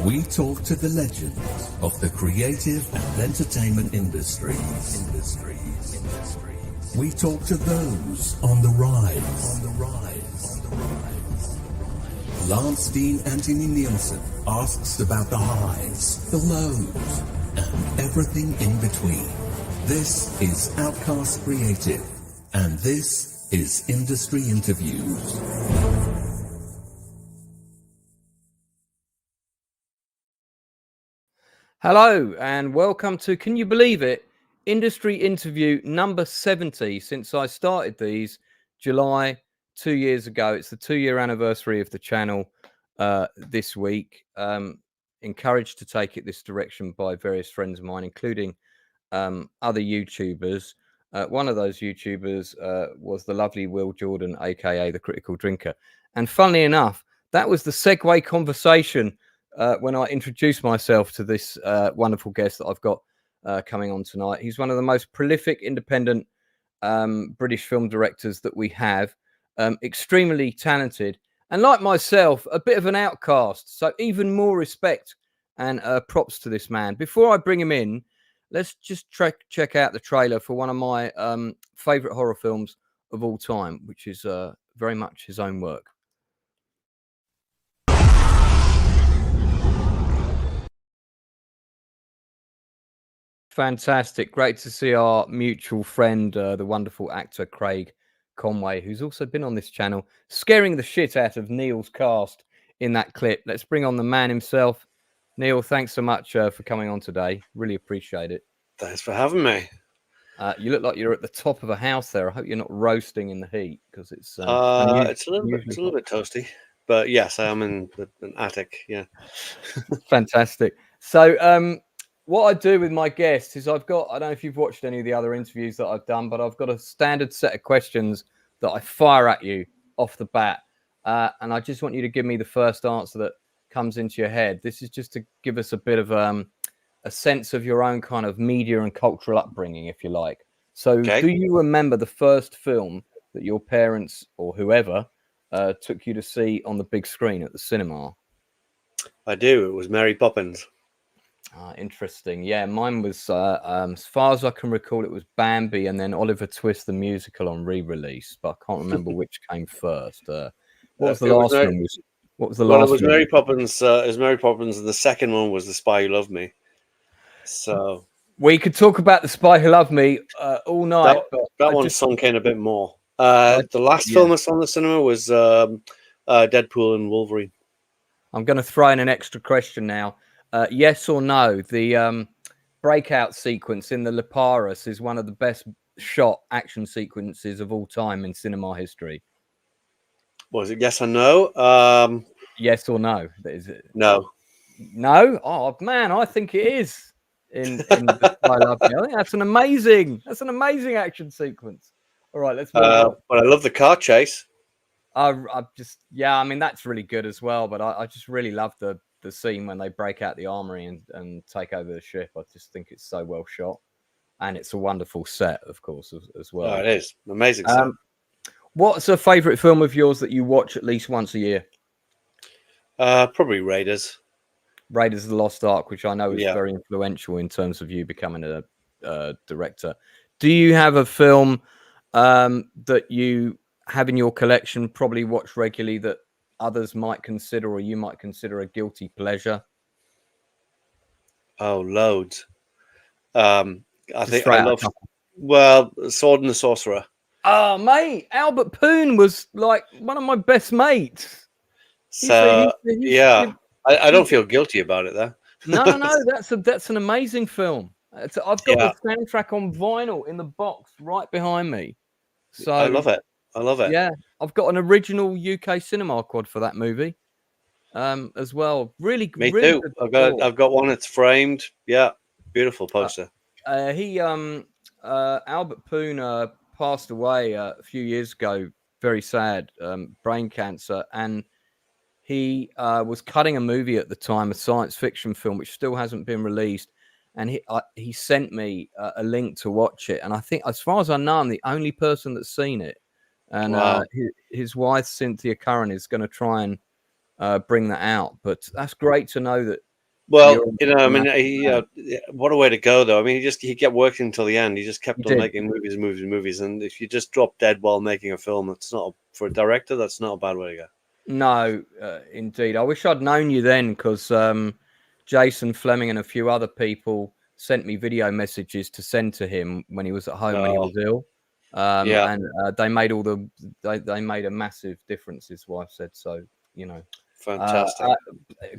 We talk to the legends of the creative and entertainment industries. We talk to those on the rise. Lance Dean Anthony Nielsen asks about the highs, the lows, and everything in between. This is Outcast Creative, and this is Industry Interviews. Hello and welcome to, can you believe it, Industry Interview number 70 since I started these July 2 years ago. It's the 2-year anniversary of the channel this week. Encouraged to take it this direction by various friends of mine, including other YouTubers. One of those YouTubers was the lovely Will Jordan, aka The Critical Drinker. And funnily enough, that was the segue conversation when I introduced myself to this wonderful guest that I've got coming on tonight. He's one of the most prolific independent British film directors that we have, extremely talented, and like myself, a bit of an outcast. So even more respect and props to this man. Before I bring him in, let's just check out the trailer for one of my favourite horror films of all time, which is very much his own work. Fantastic. Great to see our mutual friend, the wonderful actor Craig Conway, who's also been on this channel, scaring the shit out of Neil's cast in that clip. Let's bring on the man himself. Neil, thanks so much for coming on today. Really appreciate it. Thanks for having me. You look like you're at the top of a house there. I hope you're not roasting in the heat, because it's it's a little bit toasty, but yes, I am in an attic. Yeah. Fantastic. So what I do with my guests is I don't know if you've watched any of the other interviews that I've done, but I've got a standard set of questions that I fire at you off the bat. And I just want you to give me the first answer that comes into your head. This is just to give us a bit of a sense of your own kind of media and cultural upbringing, if you like. So Do you remember the first film that your parents or whoever took you to see on the big screen at the cinema? I do. It was Mary Poppins. Interesting. Yeah, mine was, as far as I can recall, it was Bambi and then Oliver Twist the musical on re-release, but I can't remember which came first. What was the last one? What was the last one? It was Mary Poppins. It was Mary Poppins, and the second one was The Spy Who Loved Me. So we could talk about The Spy Who Loved Me all night. That one sunk in a bit more. The last film I saw in the cinema was Deadpool and Wolverine. I'm going to throw in an extra question now. Yes or no? The breakout sequence in the Leparis is one of the best shot action sequences of all time in cinema history. Was it yes or no? Yes or no? Is it? No. No? Oh man, I think it is. In the I Love You. I think that's an amazing action sequence. All right, let's move on. But I love the car chase. I mean that's really good as well. But I just really love the scene when they break out the armory and take over the ship. I just think it's so well shot, and it's a wonderful set, of course, as well. Oh, it is amazing set. What's a favourite film of yours that you watch at least once a year? Probably Raiders of the Lost Ark, which I know is very influential in terms of you becoming a director. Do you have a film that you have in your collection, probably watch regularly, that others might consider or you might consider a guilty pleasure? Oh, loads. I think I love Sword and the Sorcerer. Oh, mate, Albert Poon was like one of my best mates. So I don't feel guilty about it though. No, that's an amazing film. I've got the soundtrack on vinyl in the box right behind me. So I love it. Yeah, I've got an original UK cinema quad for that movie, as well. Really, me really too. I've got one. It's framed. Yeah, beautiful poster. Albert Poon passed away a few years ago. Very sad, brain cancer, and he was cutting a movie at the time, a science fiction film, which still hasn't been released. And he sent me a link to watch it, and I think, as far as I know, I'm the only person that's seen it. And his wife, Cynthia Curran, is going to try and bring that out. But that's great to know that Well, You're I a mean, massive fan. what a way to go, though. I mean, he kept working until the end. He just You kept on did. making movies. And if you just drop dead while making a film, that's not for a director. That's not a bad way to go. No, indeed. I wish I'd known you then, because Jason Fleming and a few other people sent me video messages to send to him when he was at home when he Oh, was ill. yeah, And they made they made a massive difference. His wife said so. You know, fantastic.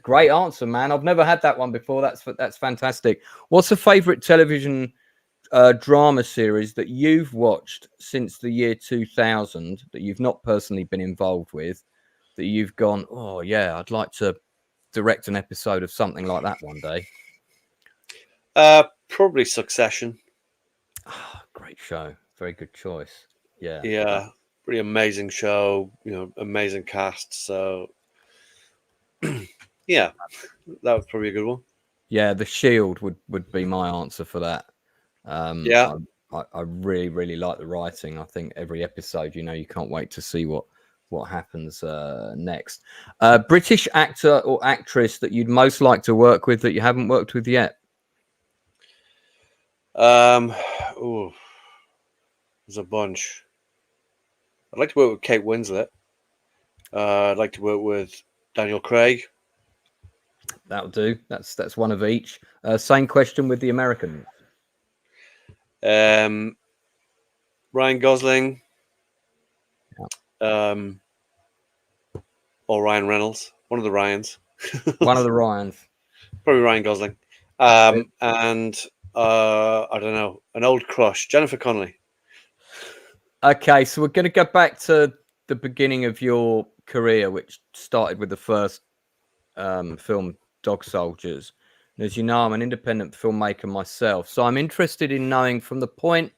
great answer, man. I've never had that one before. That's fantastic. What's a favorite television drama series that you've watched since the year 2000 that you've not personally been involved with, that you've gone, oh yeah, I'd like to direct an episode of something like that one day? Probably Succession. Great show. Very good choice. Yeah. Yeah, pretty amazing show. Amazing cast. So, yeah, that was probably a good one. Yeah, The Shield would be my answer for that. Yeah. I really, really like the writing. I think every episode, you can't wait to see what happens next. British actor or actress that you'd most like to work with that you haven't worked with yet? Oh, there's a bunch. I'd like to work with Kate Winslet. I'd like to work with Daniel Craig. That'll do. That's one of each. Same question with the American. Ryan Gosling. Yeah. Or Ryan Reynolds. One of the Ryans. One of the Ryans. Probably Ryan Gosling. And I don't know, an old crush, Jennifer Connelly. Okay, so we're going to go back to the beginning of your career, which started with the first film, Dog Soldiers. And as you know, I'm an independent filmmaker myself, so I'm interested in knowing from the point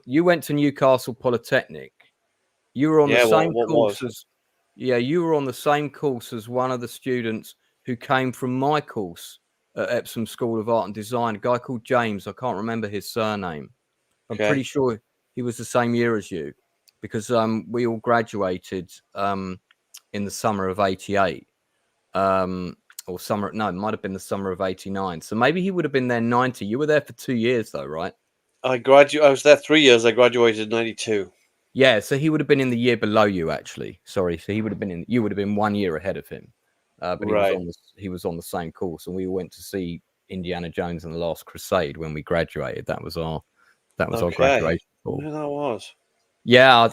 you went to Newcastle Polytechnic. You were on the same course as you were on the same course as one of the students who came from my course at Epsom School of Art and Design, a guy called James. I can't remember his surname. I'm pretty sure he was the same year as you, because we all graduated in the summer of '88, or summer. No, it might have been the summer of '89. So maybe he would have been there '90. You were there for 2 years, though, right? I was there 3 years. I graduated in '92. Yeah, so he would have been in the year below you, actually. Sorry, so you would have been 1 year ahead of him. But Right. he was on the same course, and we went to see Indiana Jones and the Last Crusade when we graduated. That was our graduation ball. Yeah, that was. Yeah,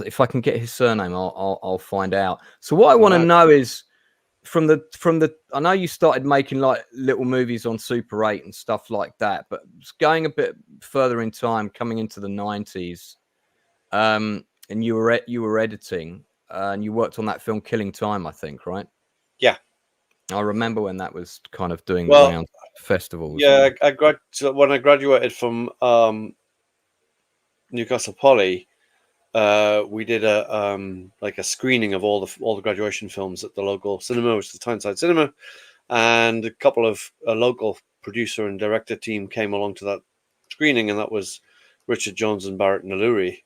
if I can get his surname, I'll find out. So what I want to know is from the I know you started making like little movies on Super 8 and stuff like that, but going a bit further in time, coming into the 90s, and you were editing, and you worked on that film Killing Time, I think, right? Yeah. I remember when that was kind of doing the round festivals. Yeah, when I graduated from Newcastle Poly, we did a screening of all the graduation films at the local cinema, which is the Tyneside Cinema, and a couple of a local producer and director team came along to that screening, and that was Richard Jones and Barrett Naluri,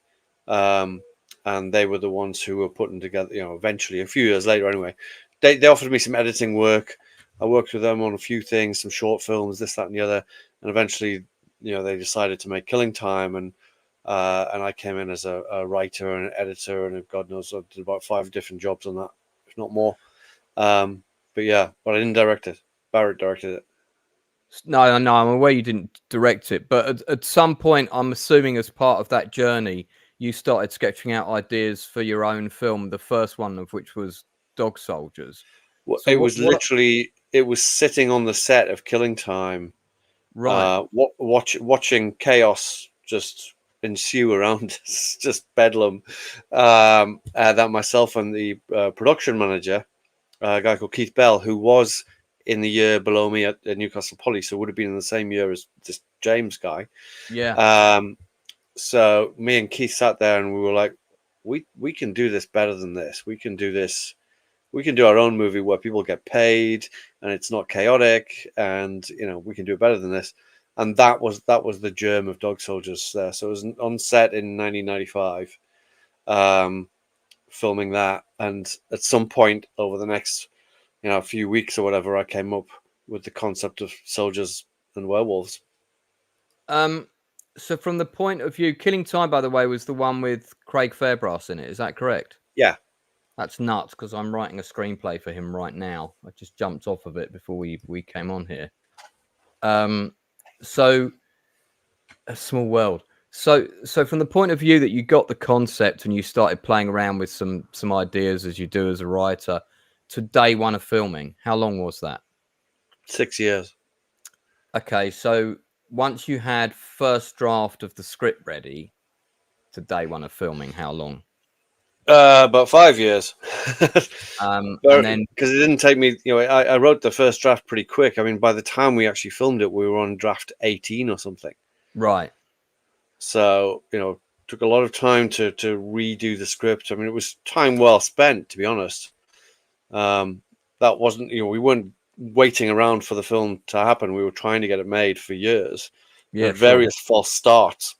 and they were the ones who were putting together. Eventually, a few years later, anyway, they offered me some editing work. I worked with them on a few things, some short films, this, that, and the other, and eventually, they decided to make Killing Time, and I came in as a writer and an editor, and God knows, I did about 5 different jobs on that, if not more. But I didn't direct it. Barrett directed it. No, I'm aware you didn't direct it, but at some point, I'm assuming as part of that journey, you started sketching out ideas for your own film, the first one of which was Dog Soldiers. Well, So it was sitting on the set of Killing Time, right? Watching chaos just ensue around us, just bedlam. That myself and the production manager, a guy called Keith Bell, who was in the year below me at Newcastle Poly, so would have been in the same year as this James guy. Yeah. So me and Keith sat there and we were like, we can do this better than this. We can do this. We can do our own movie where people get paid and it's not chaotic, and we can do it better than this. And that was the germ of Dog Soldiers there. So it was on set in 1995, filming that, and at some point over the next few weeks or whatever, I came up with the concept of soldiers and werewolves. So from the point of view, Killing Time, by the way, was the one with Craig Fairbrass in it. Is that correct? Yeah. That's nuts because I'm writing a screenplay for him right now. I just jumped off of it before we came on here. So a small world. So from the point of view that you got the concept and you started playing around with some ideas as you do as a writer to day one of filming, how long was that? 6 years. Okay, so once you had first draft of the script ready to day one of filming, how long? About 5 years. And then because it didn't take me, I wrote the first draft pretty quick. I mean, by the time we actually filmed it, we were on draft 18 or something. right. So, took a lot of time to redo the script. I mean, it was time well spent, to be honest. That wasn't, we weren't waiting around for the film to happen. We were trying to get it made for years. Yeah, At various false starts.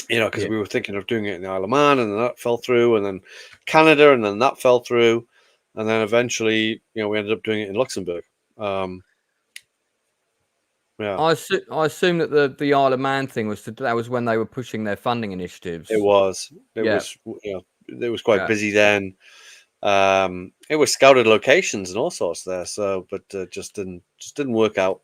Because we were thinking of doing it in the Isle of Man, and then that fell through, and then Canada, and then that fell through, and then eventually, we ended up doing it in Luxembourg. Yeah, I assume that the Isle of Man thing that was when they were pushing their funding initiatives. it was. It was quite busy then. It was scouted locations and all sorts there. So, but just didn't work out.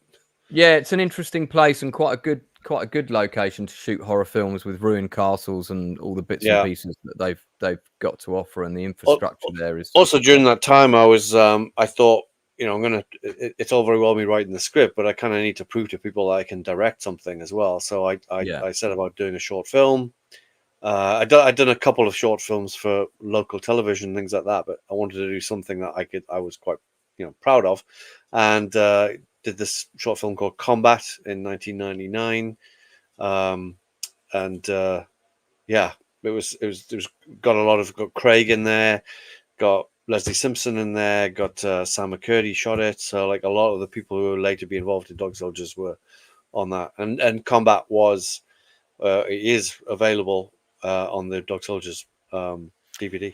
Yeah, it's an interesting place and quite a good location to shoot horror films with ruined castles and all the bits and pieces that they've got to offer, and the infrastructure there is. Also, during that time, I was I thought, it's all very well me writing the script, but I kind of need to prove to people that I can direct something as well. So I set about doing a short film. I'd done a couple of short films for local television, things like that, but I wanted to do something that I was quite proud of, and did this short film called Combat in 1999, and it was got Craig in there, got Leslie Simpson in there, got Sam McCurdy shot it, so like a lot of the people who would later be involved in Dog Soldiers were on that, and Combat is available on the Dog Soldiers DVD.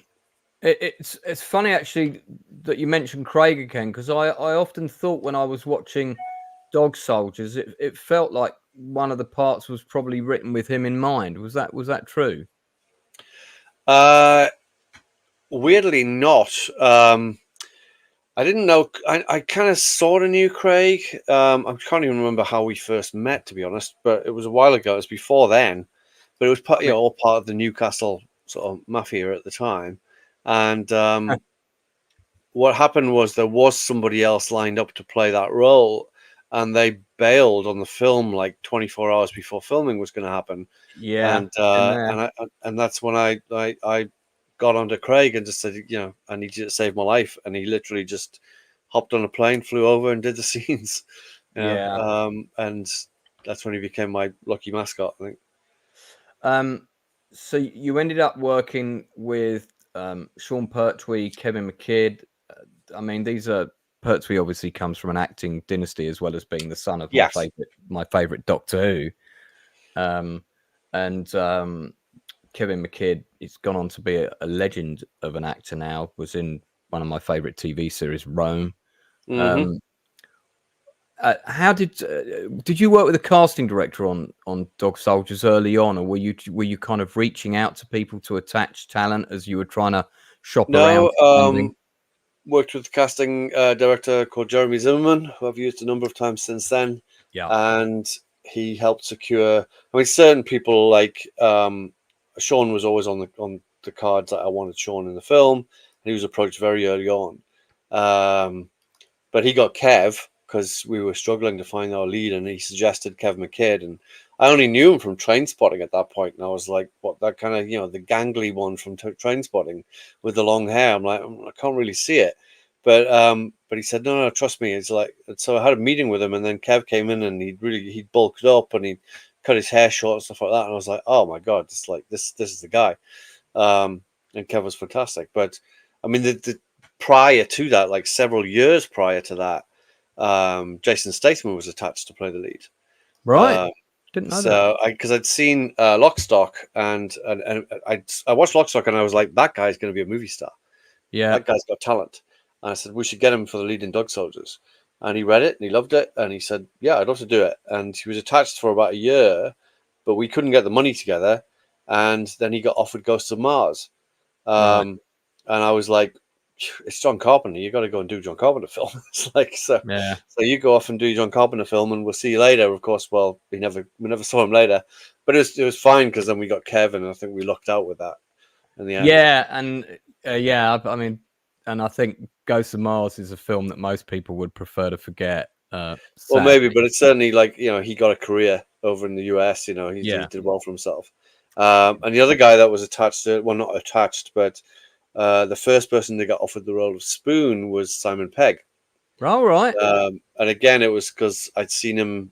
It's funny actually that you mentioned Craig again, because I often thought when I was watching Dog Soldiers, it felt like one of the parts was probably written with him in mind. Was that true? Weirdly not. I didn't know. I kind of sort of knew Craig. I can't even remember how we first met, to be honest. But it was a while ago. It was before then. But it was all part of the Newcastle sort of mafia at the time. And what happened was there was somebody else lined up to play that role, and they bailed on the film like 24 hours before filming was going to happen. Yeah, and that's when I got onto Craig and just said, I need you to save my life, and he literally just hopped on a plane, flew over, and did the scenes. And that's when he became my lucky mascot, I think. So you ended up working with Sean Pertwee, Kevin McKidd. I mean, Pertwee obviously comes from an acting dynasty as well as being the son of my favorite Doctor Who. And Kevin McKidd, he's gone on to be a legend of an actor now. Was in one of my favorite TV series, Rome. Mm-hmm. How did you work with a casting director on Dog Soldiers early on, or were you kind of reaching out to people to attach talent as you were trying to shop around? Worked with a casting director called Jeremy Zimmerman, who I've used a number of times since then. Yeah, and he helped secure. I mean, certain people like Sean was always on the cards that I wanted Sean in the film, and he was approached very early on. But he got Kev because we were struggling to find our lead, and he suggested Kev McKidd, and I only knew him from Trainspotting at that point, and I was like, what, that kind of, the gangly one from Trainspotting with the long hair. I'm like, I can't really see it. But he said, no, trust me. It's like, so I had a meeting with him, and then Kev came in, and he bulked up, and he cut his hair short and stuff like that. And I was like, oh my God, it's like, this is the guy. And Kev was fantastic. But I mean, the prior to that, like several years prior to that, Jason Statham was attached to play the lead. Right. Didn't know that. Because I'd seen Lock, Stock, and I watched Lock, Stock, and I was like, that guy's going to be a movie star. Yeah, that guy's got talent. And I said we should get him for the lead in Dog Soldiers. and he read it and he loved it, and he said, "Yeah, I'd love to do it." And he was attached for about a year, but we couldn't get the money together, and then he got offered Ghosts of Mars, Right. and I was like, "It's John Carpenter. You got to go and do John Carpenter film." It's like Yeah. so you go off and do John Carpenter film, and we'll see you later. Of course, well, we never saw him later, but it was fine because then we got Kevin, and I think we lucked out with that in the end. Yeah, and I mean, and I think Ghosts of Mars is a film that most people would prefer to forget. Well, Sadly. maybe, but it's certainly like, he got a career over in the US. He did well for himself. And the other guy that was attached to, well, not attached, but the first person that got offered the role of Spoon was Simon Pegg. All right. And again, it was because I'd seen him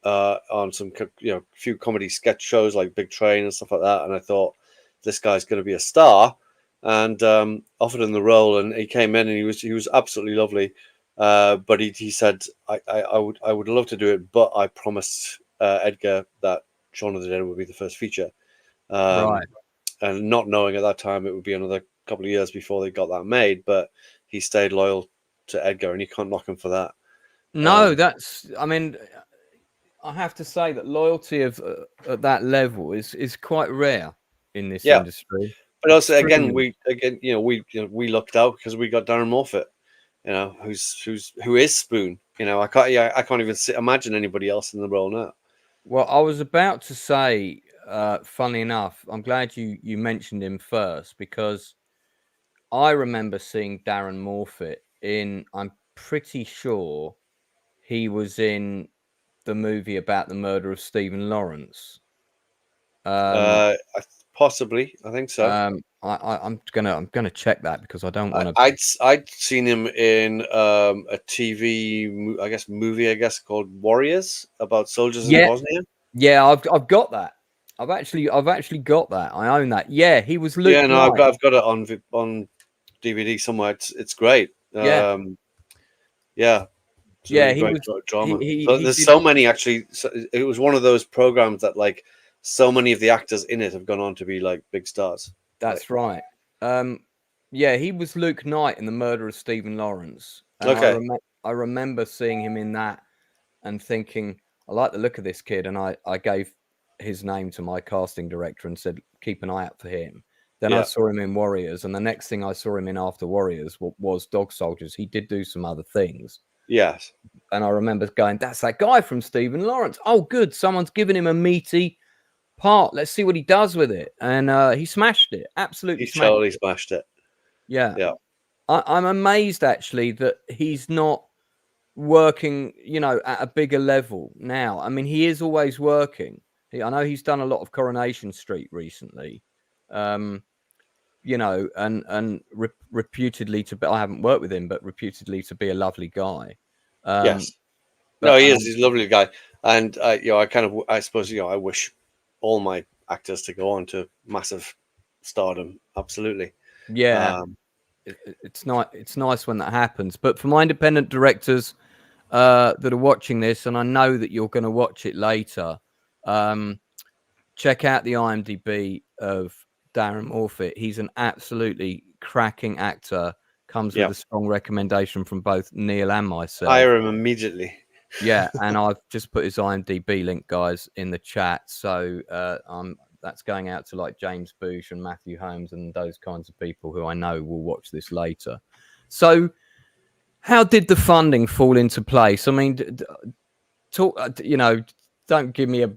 on some, few comedy sketch shows like Big Train and stuff like that, and I thought this guy's going to be a star, and offered him the role, and he came in and he was absolutely lovely. But he said, I would love to do it, but I promised Edgar that Shaun of the Dead would be the first feature. Right. And not knowing at that time it would be another couple of years before they got that made, but he stayed loyal to Edgar, and you can't knock him for that. No, I mean, I have to say that loyalty of at that level is quite rare in this industry. But also, again, Extremely. we lucked out because we got Darren Morfitt, who is Spoon. I can't even imagine anybody else in the role now. Well, I was about to say, funny enough, I'm glad you mentioned him first, because I remember seeing Darren Morfitt in, I'm pretty sure he was in the movie about the murder of Stephen Lawrence. Possibly, I think so. I'm gonna check that because I don't want to. I'd seen him in a TV, movie, called Warriors, about soldiers in Bosnia. Yeah, I've got that. I've actually got that. I own that. Yeah, he was Luke. Yeah, no, Knight. I've got it on DVD somewhere. It's great. Yeah. It's really great drama. There's so many, actually. So it was one of those programs that, like, so many of the actors in it have gone on to be like big stars. That's right. Yeah, he was Luke Knight in the murder of Stephen Lawrence. And Okay. I remember seeing him in that and thinking, I like the look of this kid. And I gave his name to my casting director and said, keep an eye out for him. Then I saw him in Warriors. And the next thing I saw him in after Warriors was Dog Soldiers. He did do some other things. Yes. And I remember going, that's that guy from Stephen Lawrence. Oh, good. Someone's given him a meaty part. Let's see what he does with it. And he smashed it. Absolutely. He totally smashed it. Yeah. I'm amazed, actually, that he's not working, at a bigger level now. I mean, he is always working. I know he's done a lot of Coronation Street recently, and reputedly to be, I haven't worked with him, but reputedly to be a lovely guy. Yes. No, he is. He's a lovely guy. And, I suppose, I wish all my actors to go on to massive stardom. Absolutely. Yeah. It's nice when that happens. But for my independent directors that are watching this, and I know that you're going to watch it later, check out the IMDb of Darren Morfitt. He's an absolutely cracking actor. Comes with a strong recommendation from both Neil and myself. Hire him immediately. Yeah, and I've just put his IMDb link, guys, in the chat. So that's going out to like James Boosh and Matthew Holmes and those kinds of people who I know will watch this later. So how did the funding fall into place? I mean, don't give me a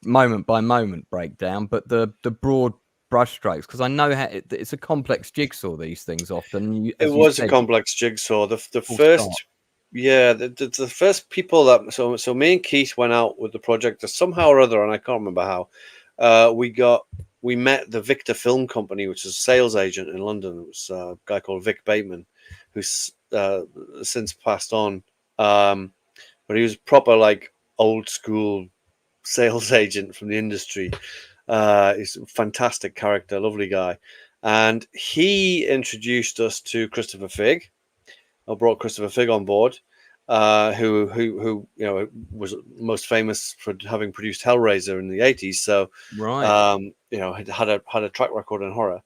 moment by moment breakdown, but the broad brushstrokes, because I know how it's a complex jigsaw, these things often. It was a complex jigsaw. The first... Yeah, the first people that so me and Keith went out with the project somehow or other, and I can't remember how. We met the Victor Film Company, which is a sales agent in London. It was a guy called Vic Bateman, who's since passed on. But he was proper, like, old school sales agent from the industry. He's a fantastic character, lovely guy, and he introduced us to Christopher Figg. I brought Christopher Figg on board, who was most famous for having produced Hellraiser in the 80s. So, had a track record in horror.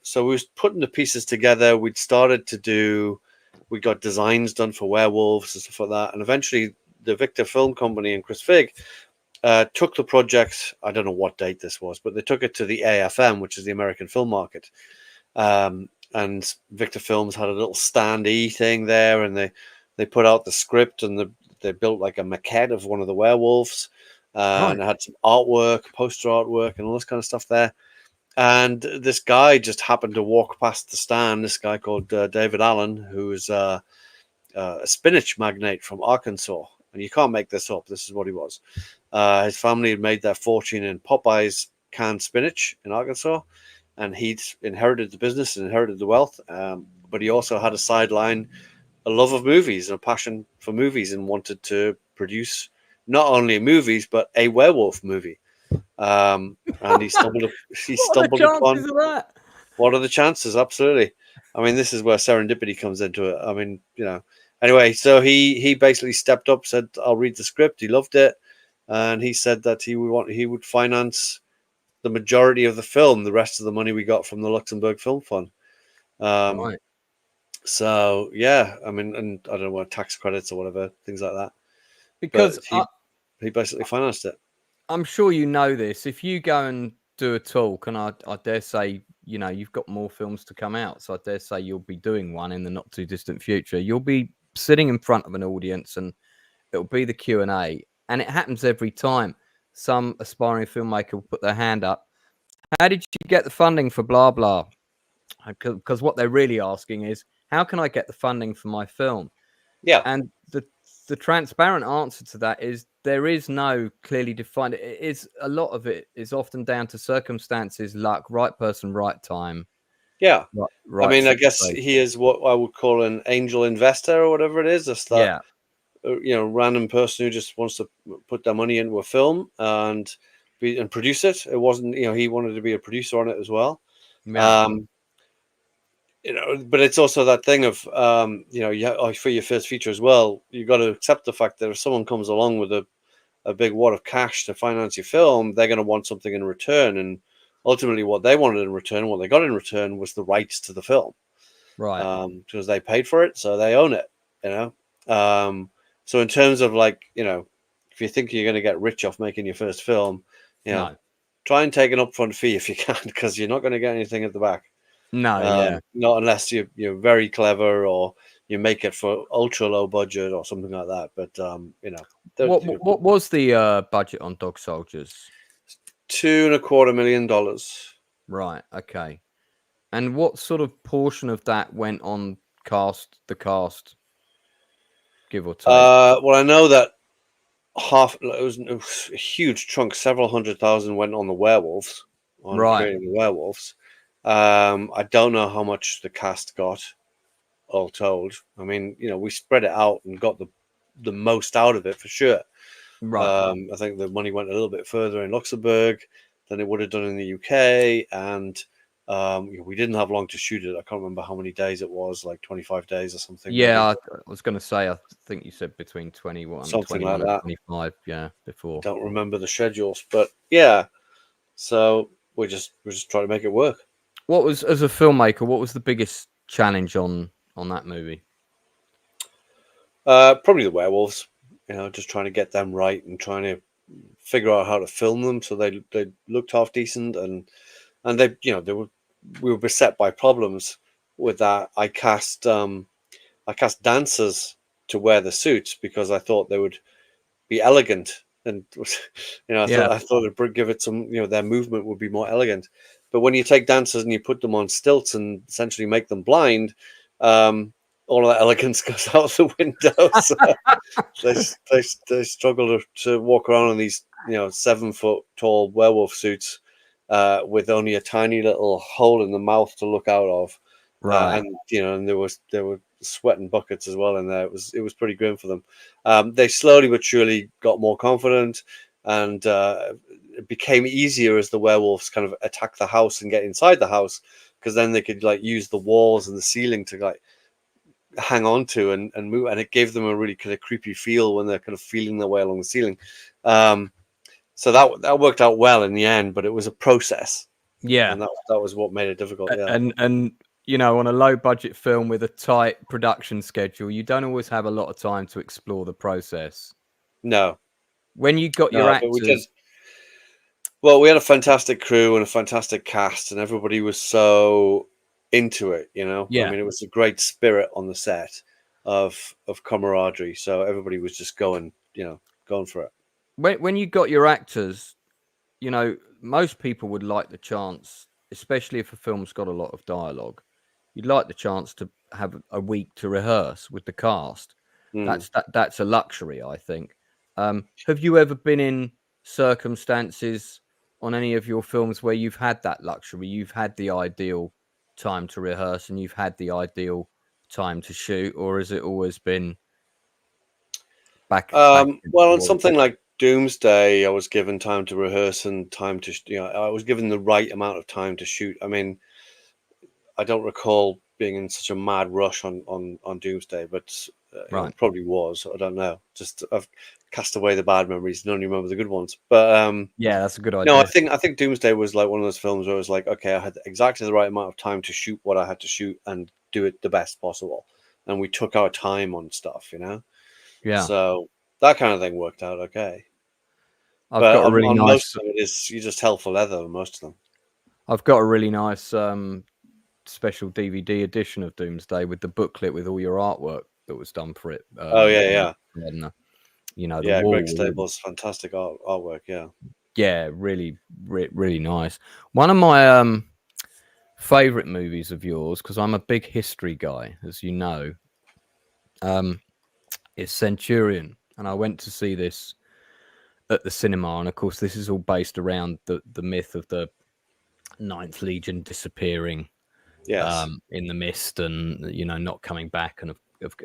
So we was putting the pieces together. We'd started to do we got designs done for werewolves and stuff like that. And eventually, the Victor Film Company and Chris Figg took the project. I don't know what date this was, but they took it to the AFM, which is the American film market. And Victor Films had a little standee thing there, and they put out the script, and they built like a maquette of one of the werewolves, and it had some artwork, poster artwork, and all this kind of stuff there. And this guy just happened to walk past the stand. This guy called David Allen, who is a spinach magnate from Arkansas, and you can't make this up. This is what he was. His family had made their fortune in Popeye's canned spinach in Arkansas, and he'd inherited the business and inherited the wealth. But he also had a sideline, a love of movies and a passion for movies, and wanted to produce not only movies but a werewolf movie. And he stumbled upon. That? What are the chances? Absolutely. I mean, this is where serendipity comes into it. I mean, Anyway, so he basically stepped up, said, "I'll read the script." He loved it, and he said that he would finance the majority of the film, the rest of the money we got from the Luxembourg Film Fund. Right. So yeah, I mean, and I don't know what tax credits or whatever, things like that. Because he basically financed it. I'm sure you know this. If you go and do a talk, and I dare say, you've got more films to come out, so I dare say you'll be doing one in the not too distant future. You'll be sitting in front of an audience, and it'll be the Q&A, and it happens every time. Some aspiring filmmaker will put their hand up. How did you get the funding for blah blah? Because what they're really asking is, how can I get the funding for my film? Yeah. And the transparent answer to that is there is no clearly defined. It is, a lot of it is often down to circumstances, luck, right person, right time. Yeah. Right I mean, I guess he is what I would call an angel investor or whatever it is. Just that, random person who just wants to put their money into a film and produce it. It wasn't, he wanted to be a producer on it as well. Yeah. But it's also that thing of, for your first feature as well, you got to accept the fact that if someone comes along with a big wad of cash to finance your film, they're going to want something in return. And ultimately what they wanted in return, what they got in return, was the rights to the film. Right. Because they paid for it, so they own it, So in terms of if you think you're going to get rich off making your first film, try and take an upfront fee if you can, because you're not going to get anything at the back. No, not unless you're very clever or you make it for ultra low budget or something like that. But what was the budget on Dog Soldiers? $2.25 million. Right. Okay. And what sort of portion of that went on the cast, give or take? Well, I know that it was a huge chunk, several $100,000 went on the werewolves, creating the werewolves. I don't know how much the cast got, all told. I mean, we spread it out and got the most out of it for sure. Right. I think the money went a little bit further in Luxembourg than it would have done in the UK, and we didn't have long to shoot it. I can't remember how many days it was, like 25 days or something. Yeah, I was going to say, I think you said between 21 something like and that. 25. Yeah, before. Don't remember the schedules, but yeah. So we're just trying to make it work. What was, as a filmmaker, what was the biggest challenge on that movie? Probably the werewolves. Just trying to get them right and trying to figure out how to film them so they looked half decent, and they we were beset by problems with that. I cast dancers to wear the suits because I thought they would be elegant, and I thought it would give it some, their movement would be more elegant. But when you take dancers and you put them on stilts and essentially make them blind, all of that elegance goes out the window. So they struggle to walk around in these 7-foot tall werewolf suits with only a tiny little hole in the mouth to look out of. Right. And there were sweat and buckets as well in there. It was pretty grim for them. They slowly but surely got more confident, and it became easier as the werewolves kind of attack the house and get inside the house, because then they could use the walls and the ceiling to hang on to and move, and it gave them a really kind of creepy feel when they're kind of feeling their way along the ceiling. So that worked out well in the end, but it was a process. Yeah, and that was what made it difficult. Yeah, and on a low budget film with a tight production schedule, you don't always have a lot of time to explore the process. No, When you got your but we did. actors, Well, we had a fantastic crew and a fantastic cast, and everybody was so into it. I yeah. mean, it was a great spirit on the set of camaraderie. So everybody was just going for it. When you got your actors, most people would like the chance, especially if a film's got a lot of dialogue. You'd like the chance to have a week to rehearse with the cast. That's a luxury, I think. Have you ever been in circumstances on any of your films where you've had that luxury? You've had the ideal time to rehearse and you've had the ideal time to shoot, or has it always been back Well, on something like Doomsday, I was given time to rehearse and time to, I was given the right amount of time to shoot. I mean, I don't recall being in such a mad rush on Doomsday, but right. it probably was. I don't know. Just I've cast away the bad memories and only remember the good ones. But yeah, that's a good idea. no, I think Doomsday was like one of those films where it was like, okay, I had exactly the right amount of time to shoot what I had to shoot and do it the best possible, and we took our time on stuff, Yeah. So that kind of thing worked out okay. I've But got a really on nice. most of it is you just hell for leather. Most of them. I've got a really nice special DVD edition of Doomsday with the booklet with all your artwork that was done for it. Oh yeah. And the Yeah, wall. Greg Staples, fantastic artwork. Yeah, really, really nice. One of my favorite movies of yours, because I'm a big history guy, as you know, is Centurion, and I went to see this at the cinema, and of course, this is all based around the myth of the Ninth Legion disappearing. Yes. In the mist and not coming back, and of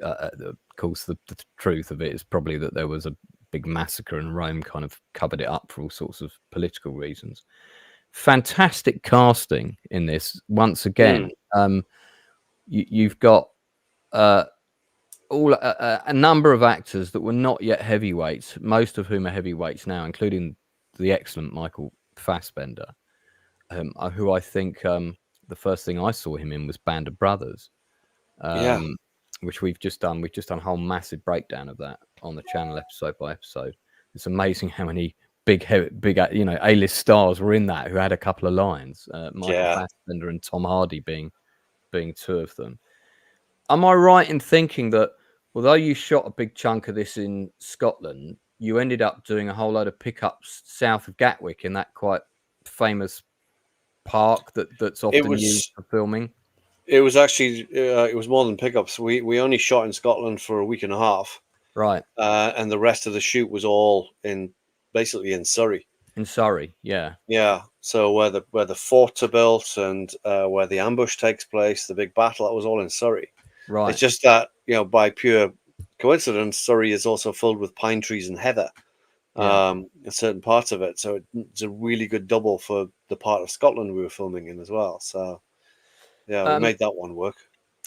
course the truth of it is probably that there was a big massacre and Rome kind of covered it up for all sorts of political reasons. Fantastic casting in this once again. You've got a number of actors that were not yet heavyweights, most of whom are heavyweights now, including the excellent Michael Fassbender, who I think the first thing I saw him in was Band of Brothers, which we've just done. We've just done a whole massive breakdown of that on the channel, episode by episode. It's amazing how many big A-list stars were in that who had a couple of lines. Michael Fassbender and Tom Hardy being two of them. Am I right in thinking that although you shot a big chunk of this in Scotland, you ended up doing a whole load of pickups south of Gatwick in that quite famous park that's often used for filming? It was actually it was more than pickups. We only shot in Scotland for a week and a half, right? And the rest of the shoot was all basically in Surrey. In Surrey, yeah. So where the forts are built and where the ambush takes place, the big battle, that was all in Surrey. Right. It's just that by pure coincidence, Surrey is also filled with pine trees and heather. In certain parts of it, so it's a really good double for the part of Scotland we were filming in as well. So we made that one work.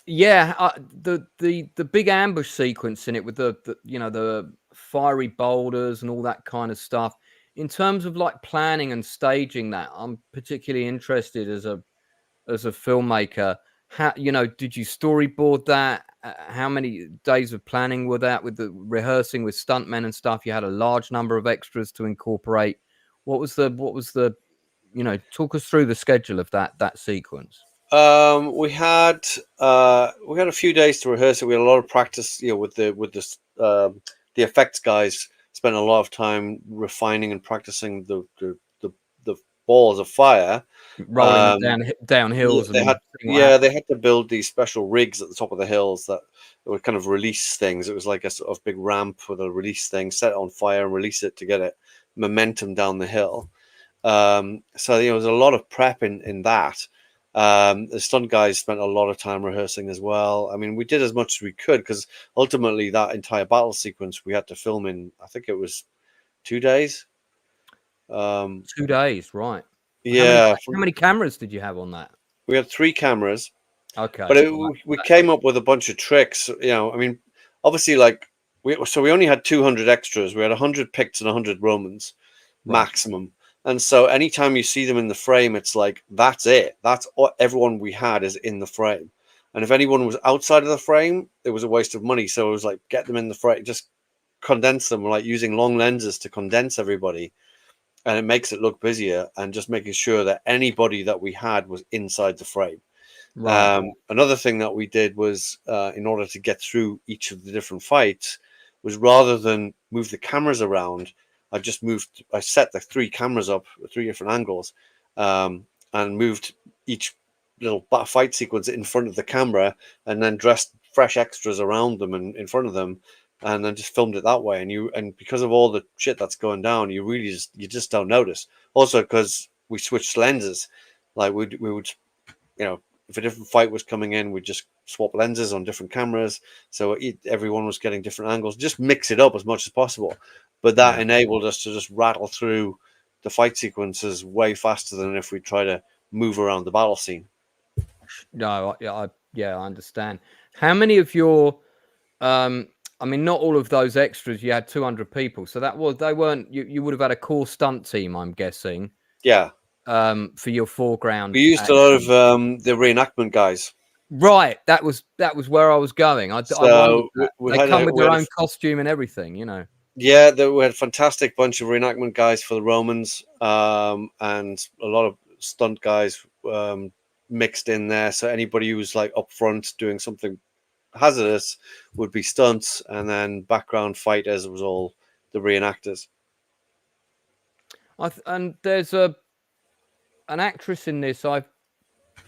Yeah, the big ambush sequence in it with the fiery boulders and all that kind of stuff. In terms of like planning and staging that, I'm particularly interested as a filmmaker. How did you storyboard that? How many days of planning were that with the rehearsing with stuntmen and stuff? You had a large number of extras to incorporate. What was the talk us through the schedule of that sequence. We had a few days to rehearse it. We had a lot of practice, with the effects guys spent a lot of time refining and practicing the balls of fire, rolling down hills. They had to build these special rigs at the top of the hills that would kind of release things. It was like a sort of big ramp with a release thing, set it on fire and release it to get it momentum down the hill. So there was a lot of prep in that. The stunt guys spent a lot of time rehearsing as well. I mean, we did as much as we could because ultimately that entire battle sequence we had to film in, I think it was 2 days. 2 days, right? Yeah. How many cameras did you have on that? We had 3 cameras. Okay. But we came up with a bunch of tricks. I mean, obviously, like we only had 200 extras. We had 100 Picts and 100 Romans maximum. And so anytime you see them in the frame, it's like, that's it. That's what everyone we had is in the frame. And if anyone was outside of the frame, it was a waste of money. So it was like, get them in the frame, just condense them, like using long lenses to condense everybody. And it makes it look busier, and just making sure that anybody that we had was inside the frame. Right. Another thing that we did was, in order to get through each of the different fights, was rather than move the cameras around, I set the 3 cameras up, 3 different angles, and moved each little fight sequence in front of the camera, and then dressed fresh extras around them and in front of them, and then just filmed it that way. And because of all the shit that's going down, you just don't notice. Also, because we switched lenses, like we would, if a different fight was coming in, we'd just swap lenses on different cameras, so everyone was getting different angles. Just mix it up as much as possible, but that enabled us to just rattle through the fight sequences way faster than if we try to move around the battle scene. No, I understand. How many of your, I mean, not all of those extras. You had 200 people, so they weren't. You would have had a core stunt team, I'm guessing. Yeah. For your foreground. We used a lot of the reenactment guys. Right, that was where I was going. I wondered that. They come with their own costume and everything, Yeah, we had a fantastic bunch of reenactment guys for the Romans, and a lot of stunt guys mixed in there. So anybody who was like up front doing something hazardous would be stunts, and then background fighters was all the reenactors. And there's an actress in this. I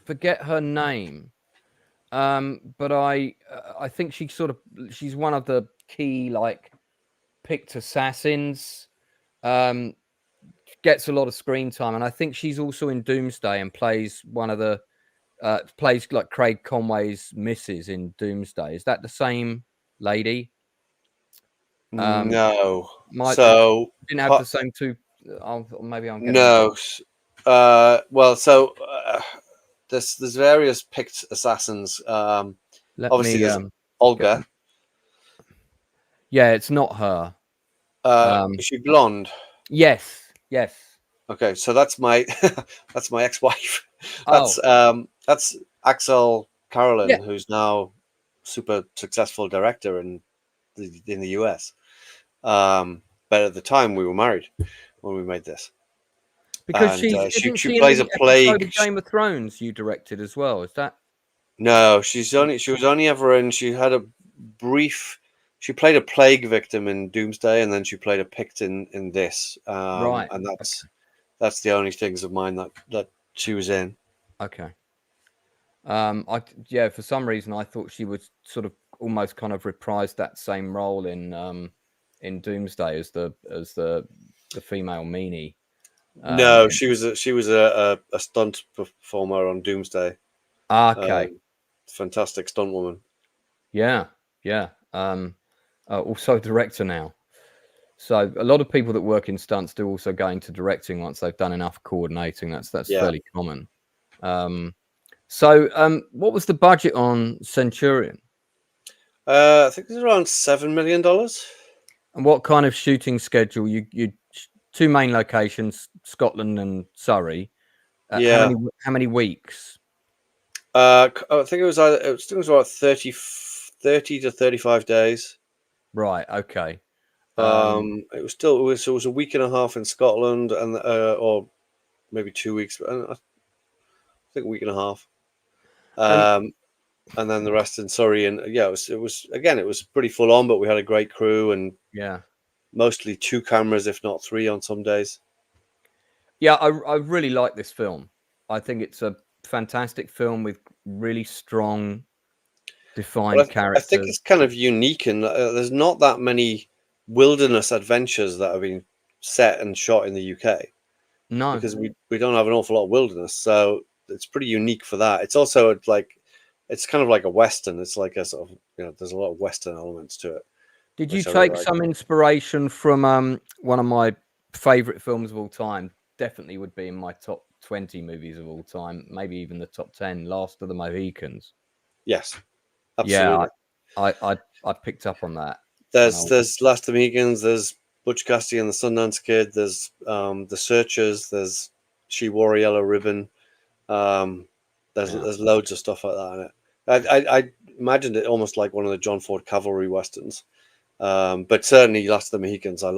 forget her name, but I think she's one of the key picked assassins. Gets a lot of screen time, and I think she's also in Doomsday and plays one of the plays like Craig Conway's missus in Doomsday. Is that the same lady? No. Didn't have the same two. Maybe I'm getting no. Well, so there's various picked assassins. Obviously, there's Olga. Yeah, it's not her. Is she blonde? Yes. Okay, so that's my that's my ex-wife. That's Axel Carolyn, who's now super successful director in the US. But at the time we were married when we made this. Because she plays a plague. Of Game of Thrones you directed as well. Is that? No, she was only ever in. She had a brief. She played a plague victim in Doomsday, and then she played a Pict in this. Right, and that's the only things of mine that she was in. Okay. For some reason I thought she would sort of almost kind of reprise that same role in Doomsday as the female meanie. No, she was a stunt performer on Doomsday. Okay. Fantastic stunt woman. Yeah. Also director now. So a lot of people that work in stunts do also go into directing once they've done enough coordinating. That's fairly common. So what was the budget on Centurion? I think it's around $7 million. And what kind of shooting schedule? You 2 main locations, Scotland and Surrey. Yeah. How many weeks? I think it was about 30 to 35 days. Right. Okay. It was a week and a half in Scotland, and or maybe 2 weeks. I think a week and a half. And then the rest in Surrey, and it was pretty full on, but we had a great crew, and mostly 2 cameras, if not 3, on some days. Yeah, I really like this film. I think it's a fantastic film with really strong, defined characters. I think it's kind of unique, and there's not that many wilderness adventures that have been set and shot in the UK. No, because we don't have an awful lot of wilderness, so it's pretty unique for that. It's also it's kind of like a Western. It's like a sort of, there's a lot of Western elements to it. Did you take some inspiration from one of my favorite films of all time? Definitely would be in my top 20 movies of all time, maybe even the top 10, Last of the Mohicans. Yes, absolutely. Yeah, I picked up on that. There's Last of the Mohicans, there's Butch Cassidy and the Sundance Kid. There's The Searchers. There's She Wore a Yellow Ribbon. There's loads of stuff like that in it. I imagined it almost like one of the John Ford cavalry westerns, but certainly Last of the Mohicans. I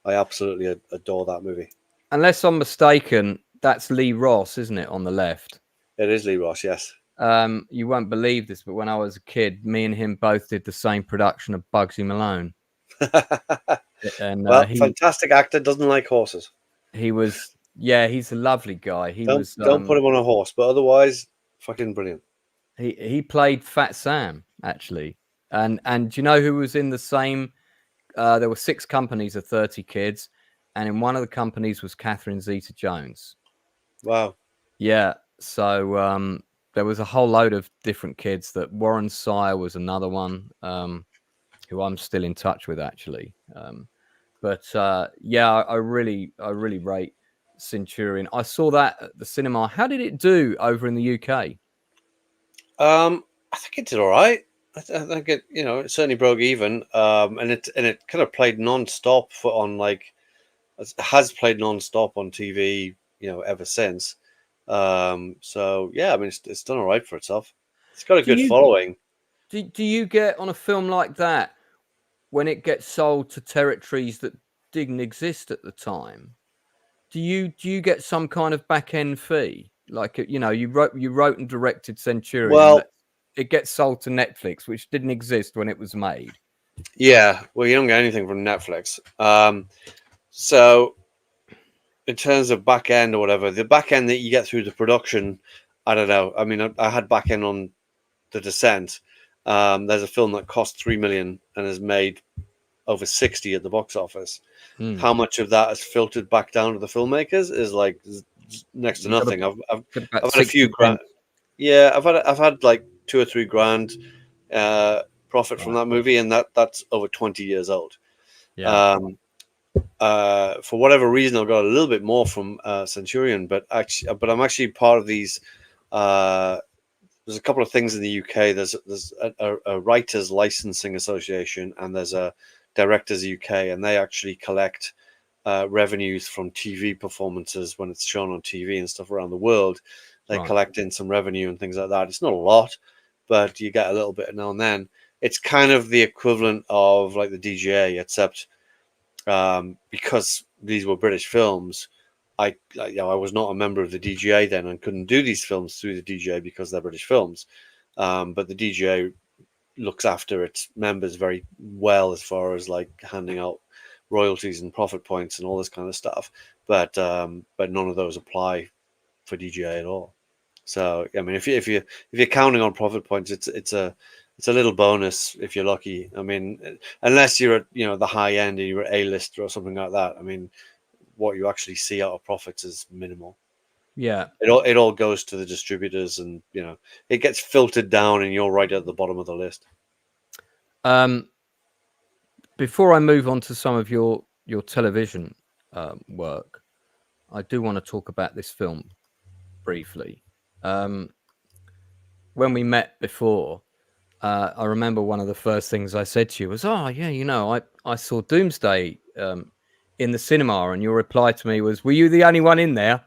absolutely adore that movie. Unless I'm mistaken, that's Lee Ross, isn't it, on the left? It is Lee Ross, yes. You won't believe this, but when I was a kid, me and him both did the same production of Bugsy Malone. And well, fantastic actor, doesn't like horses. He was, yeah, he's a lovely guy. Don't put him on a horse, but otherwise, fucking brilliant. He played Fat Sam, actually. And do you know who was in the same? There were 6 companies of 30 kids, and in one of the companies was Catherine Zeta-Jones. Wow. Yeah. So there was a whole load of different kids. That Warren Sire was another one, who I'm still in touch with, actually. But yeah, I really rate Centurion. I saw that at the cinema. How did it do over in the UK? I think it did all right. I think it, it certainly broke even. And it kind of played non-stop has played non-stop on TV, ever since. So yeah, I mean, it's done all right for itself. It's got a good following. Do you get on a film like that, when it gets sold to territories that didn't exist at the time? Do you get some kind of back end fee? Like, you wrote and directed Centurion. Well, it gets sold to Netflix, which didn't exist when it was made. Yeah, well, you don't get anything from Netflix. So in terms of back end or whatever, the back end that you get through the production, I don't know. I mean, I had back end on The Descent. There's a film that cost $3 million and has made over 60 at the box office. How much of that has filtered back down to the filmmakers is like next to nothing. I've had a few grand. Yeah, I've had like 2 or 3 grand profit from that movie, and that's over 20 years old. Yeah. For whatever reason, I've got a little bit more from Centurion, but I'm actually part of these. There's a couple of things in the UK. There's a writers licensing association, and there's a directors UK, and they actually collect revenues from TV performances when it's shown on TV and stuff around the world. They collect in some revenue and things like that. It's not a lot, but you get a little bit now and then. It's kind of the equivalent of like the DGA, except because these were British films. I was not a member of the DGA then and couldn't do these films through the DGA because they're British films. But the DGA looks after its members very well as far as like handing out royalties and profit points and all this kind of stuff. But none of those apply for DGA at all. So I mean, if you're counting on profit points, it's a little bonus if you're lucky. I mean, unless you're at the high end and you're A-list or something like that. I mean, what you actually see out of profits is minimal. Yeah, it all goes to the distributors, and it gets filtered down, and you're right at the bottom of the list. Before I move on to some of your television work, I do want to talk about this film briefly. When we met before, I remember one of the first things I said to you was, "Oh yeah, I saw Doomsday in the cinema," and your reply to me was, "Were you the only one in there?"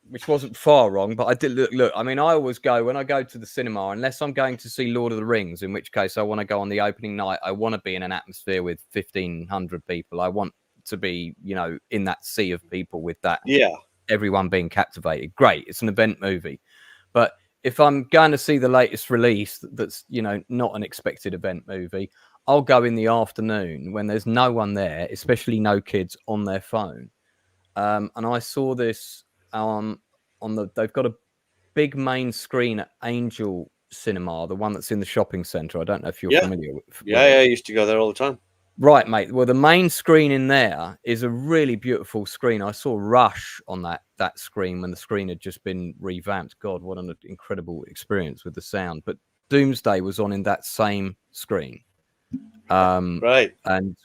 Which wasn't far wrong, but I did look. I mean, I always go when I go to the cinema, unless I'm going to see Lord of the Rings, in which case I want to go on the opening night. I want to be in an atmosphere with 1,500 people. I want to be, in that sea of people with that. Yeah, everyone being captivated. Great, it's an event movie. But if I'm going to see the latest release that's not an expected event movie, I'll go in the afternoon when there's no one there, especially no kids on their phone. And I saw this they've got a big main screen at Angel Cinema, the one that's in the shopping centre. I don't know if you're familiar with it. I used to go there all the time. Right, mate. Well, the main screen in there is a really beautiful screen. I saw Rush on that screen when the screen had just been revamped. God, what an incredible experience with the sound. But Doomsday was on in that same screen. Right. And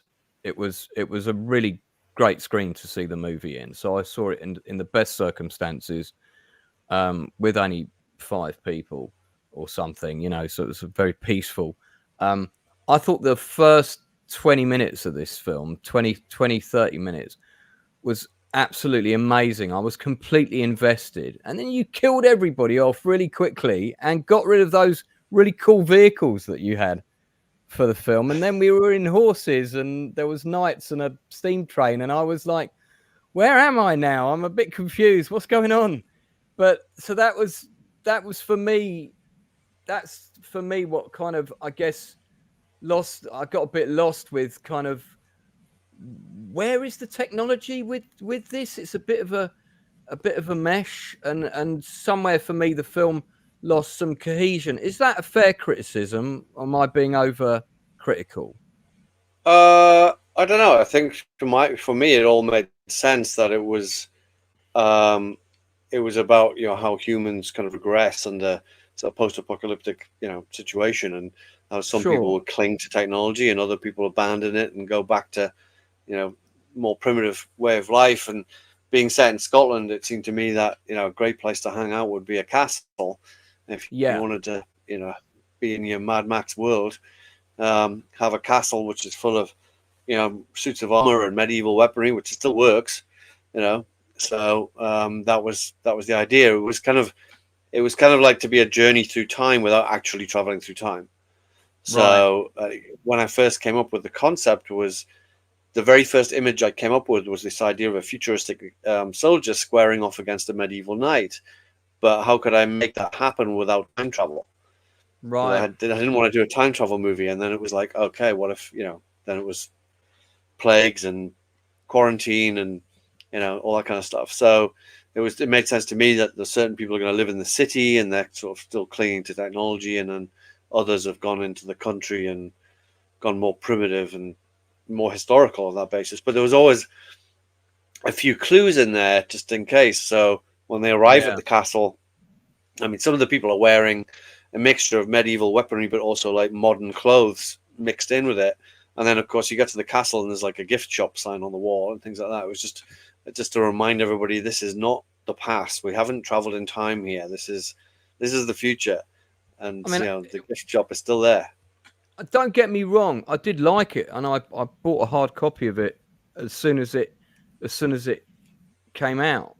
it was a really great screen to see the movie in. So I saw it in the best circumstances, with only 5 people or something, so it was very peaceful. I thought the first 20 minutes of this film, 30 minutes, was absolutely amazing. I was completely invested. And then you killed everybody off really quickly and got rid of those really cool vehicles that you had for the film. And then we were in horses and there was knights and a steam train. And I was like, where am I now? I'm a bit confused. What's going on? But so that was for me. That's for me what kind of, I guess, I got a bit lost with kind of, where is the technology with this? It's a bit of a mesh, and somewhere for me the film lost some cohesion. Is that a fair criticism, or am I being over critical? I don't know. I think for me it all made sense that it was about, you know, how humans kind of regress under sort of post-apocalyptic, you know, situation, and how some people would cling to technology and other people abandon it and go back to, you know, more primitive way of life. And being set in Scotland, it seemed to me that, you know, a great place to hang out would be a castle. If you wanted to, you know, be in your Mad Max world, have a castle which is full of, you know, suits of armor and medieval weaponry, which still works, you know. So that was the idea. It was kind of like to be a journey through time without actually traveling through time. So when I first came up with the concept, was the very first image I came up with was this idea of a futuristic soldier squaring off against a medieval knight. But how could I make that happen without time travel? Right. I didn't want to do a time travel movie. And then it was like, okay, what if, you know, then it was plagues and quarantine and, you know, all that kind of stuff. So it made sense to me that there's certain people are going to live in the city and they're sort of still clinging to technology, and then others have gone into the country and gone more primitive and more historical on that basis. But there was always a few clues in there just in case. So when they arrive at the castle, I mean, some of the people are wearing a mixture of medieval weaponry, but also like modern clothes mixed in with it. And then, of course, you get to the castle and there's like a gift shop sign on the wall and things like that. It was just to remind everybody, this is not the past. We haven't traveled in time here. This is the future. And, I mean, you know, the gift shop is still there. Don't get me wrong. I did like it, and I bought a hard copy of it as soon as it came out.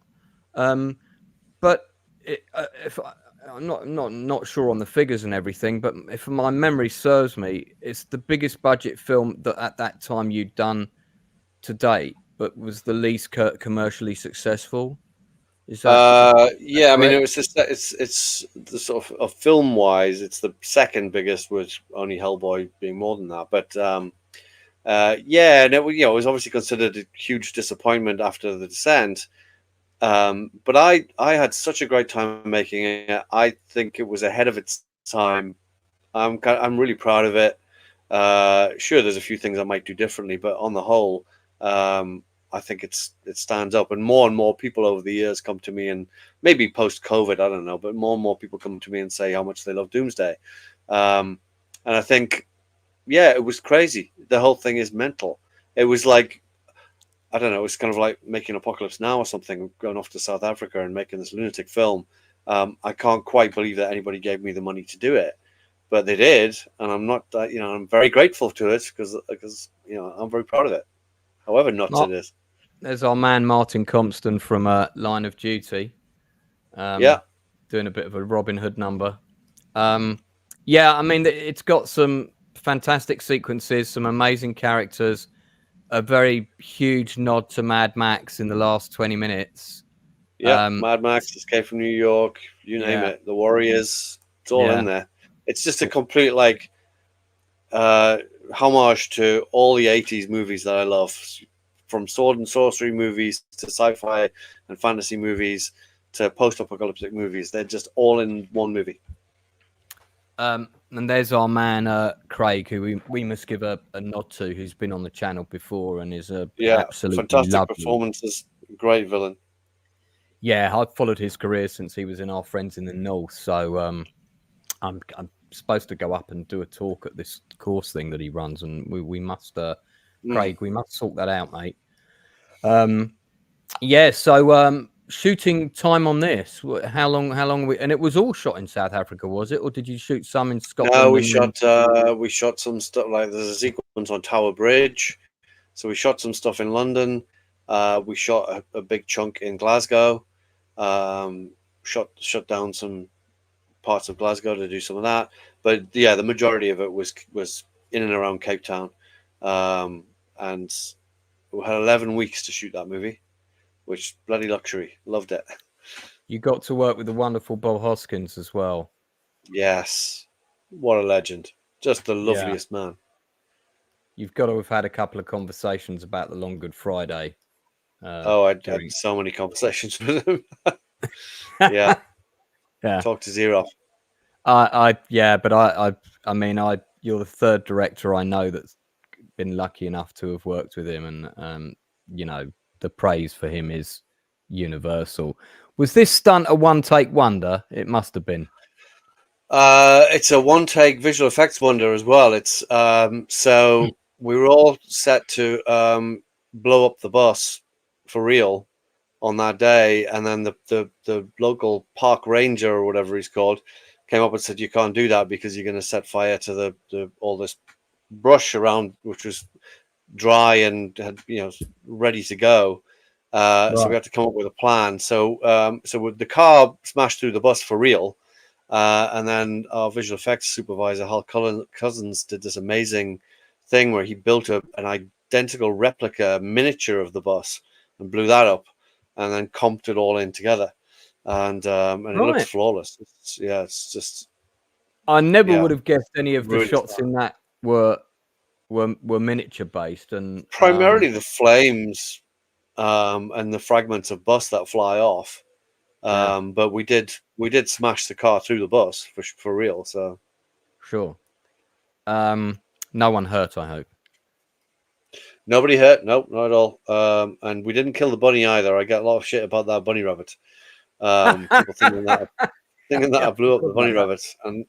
But if I'm not sure on the figures and everything, but if my memory serves me, it's the biggest budget film that at that time you'd done to date, but was the least commercially successful. Is that yeah? I mean, it was just it's the sort of film wise, it's the second biggest, with only Hellboy being more than that. But yeah, and it was obviously considered a huge disappointment after The Descent. But I had such a great time making it. I think it was ahead of its time. I'm really proud of it. Sure, there's a few things I might do differently, but on the whole, I think it stands up. And more people over the years come to me, and maybe post-COVID, I don't know, but more and more people come to me and say how much they love Doomsday. And I think, yeah, it was crazy. The whole thing is mental. It was like, I don't know, it's kind of like making Apocalypse Now or something, going off to South Africa and making this lunatic film. I can't quite believe that anybody gave me the money to do it, but they did, and I'm not, you know, I'm very grateful to it because you know, I'm very proud of it, however nuts it is. There's our man Martin Compston from Line of Duty, doing a bit of a Robin Hood number. Yeah, I mean, it's got some fantastic sequences, some amazing characters. A very huge nod to Mad Max in the last 20 minutes. Yeah, Mad Max, Escape from New York, you name it. The Warriors, it's all in there. It's just a complete like homage to all the 80s movies that I love, from sword and sorcery movies to sci-fi and fantasy movies to post-apocalyptic movies. They're just all in one movie. And there's our man Craig, who we must give a nod to, who's been on the channel before and is absolutely fantastic lovely. Performances, great villain. Yeah, I've followed his career since he was in Our Friends in the North, so I'm supposed to go up and do a talk at this course thing that he runs, and we must Craig, we must sort that out, mate. Yeah, so shooting time on this? How long? And it was all shot in South Africa, was it, or did you shoot some in Scotland? No, we shot some stuff. Like there's a sequence on Tower Bridge, so we shot some stuff in London. We shot a big chunk in Glasgow. Shut down some parts of Glasgow to do some of that. But yeah, the majority of it was in and around Cape Town, and we had 11 weeks to shoot that movie, which bloody luxury. Loved it. You got to work with the wonderful Bob Hoskins as well. Yes, what a legend! Just the loveliest man. You've got to have had a couple of conversations about the Long Good Friday. I had so many conversations with him. Yeah. Talked his ear off. I mean, you're the third director I know that's been lucky enough to have worked with him, and you know, the praise for him is universal. Was this stunt a one-take wonder? It must have been. It's a one-take visual effects wonder as well. It's so we were all set to blow up the bus for real on that day, and then the local park ranger or whatever he's called came up and said, you can't do that because you're going to set fire to the all this brush around, which was dry and had, you know, ready to go. So we had to come up with a plan. So the car smashed through the bus for real, and then our visual effects supervisor Hal Cousins did this amazing thing where he built an identical replica miniature of the bus and blew that up, and then comped it all in together, and it looks flawless. It's just. I never would have guessed any of the shots in that were miniature based, and primarily the flames and the fragments of bus that fly off. But we did smash the car through the bus for real. So sure. No one hurt, I hope. Nobody hurt. Nope, not at all. And we didn't kill the bunny either. I get a lot of shit about that bunny rabbit. People thinking that I blew up the bunny rabbit, and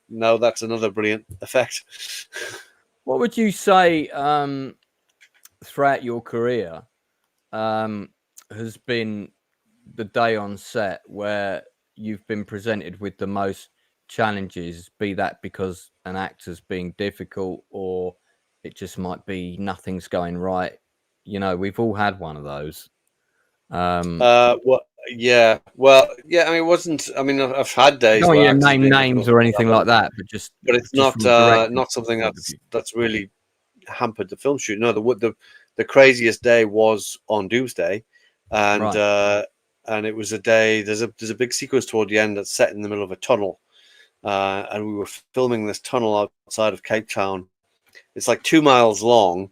no, that's another brilliant effect. What would you say throughout your career has been the day on set where you've been presented with the most challenges, be that because an actor's being difficult or it just might be nothing's going right? You know, we've all had one of those. I mean, it wasn't. I mean, I've had days. Don't you name names or anything like that, but it's not something that's really hampered the film shoot. No, the craziest day was on Doomsday, and it was a day. There's a big sequence toward the end that's set in the middle of a tunnel, and we were filming this tunnel outside of Cape Town. It's like 2 miles long.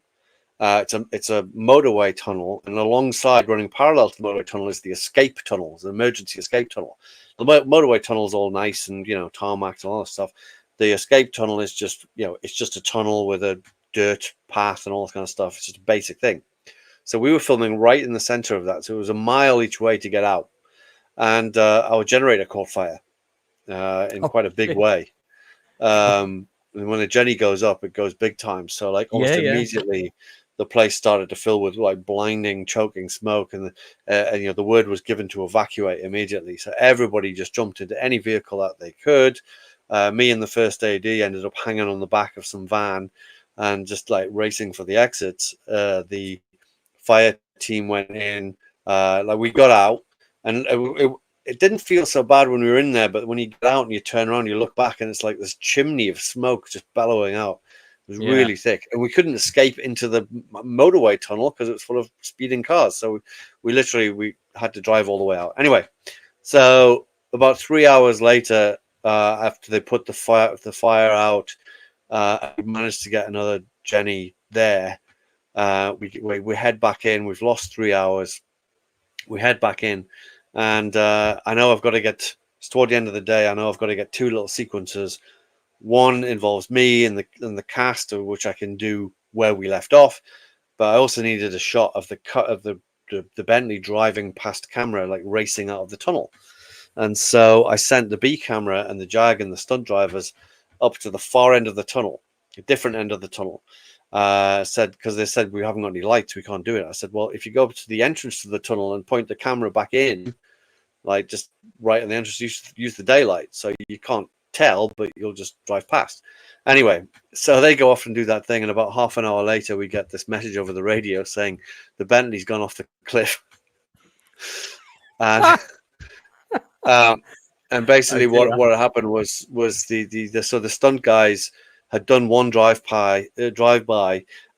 It's a motorway tunnel, and alongside, running parallel to the motorway tunnel, is the escape tunnel, the emergency escape tunnel. The motorway tunnel is all nice and, you know, tarmac and all that stuff. The escape tunnel is just, you know, it's just a tunnel with a dirt path and all that kind of stuff. It's just a basic thing. So we were filming right in the center of that, so it was a mile each way to get out, and our generator caught fire in quite a big way. And when the Jenny goes up, it goes big time. So like almost immediately, the place started to fill with like blinding, choking smoke, and you know, the word was given to evacuate immediately. So everybody just jumped into any vehicle that they could. Me and the first AD ended up hanging on the back of some van and just like racing for the exits. The fire team went in, like we got out, and it didn't feel so bad when we were in there, but when you get out and you turn around, you look back, and it's like this chimney of smoke just bellowing out. It was really thick, and we couldn't escape into the motorway tunnel because it was full of speeding cars. So we had to drive all the way out. Anyway, so about 3 hours later, after they put the fire out, we managed to get another Jenny there. We head back in. We've lost 3 hours. We head back in, and I know I've got to get. It's toward the end of the day. I know I've got to get two little sequences. One involves me and the cast, of which I can do where we left off, but I also needed a shot of the cut of the Bentley driving past camera, like racing out of the tunnel. And so I sent the B camera and the Jag and the stunt drivers up to the far end of the tunnel, a different end of the tunnel, said, because they said we haven't got any lights, we can't do it. I said, well, if you go to the entrance to the tunnel and point the camera back in, like just right on the entrance, use the daylight, so you can't tell, but you'll just drive past. Anyway, so they go off and do that thing, and about half an hour later, we get this message over the radio saying the Bentley's gone off the cliff. And and basically what happened was the stunt guys had done one drive by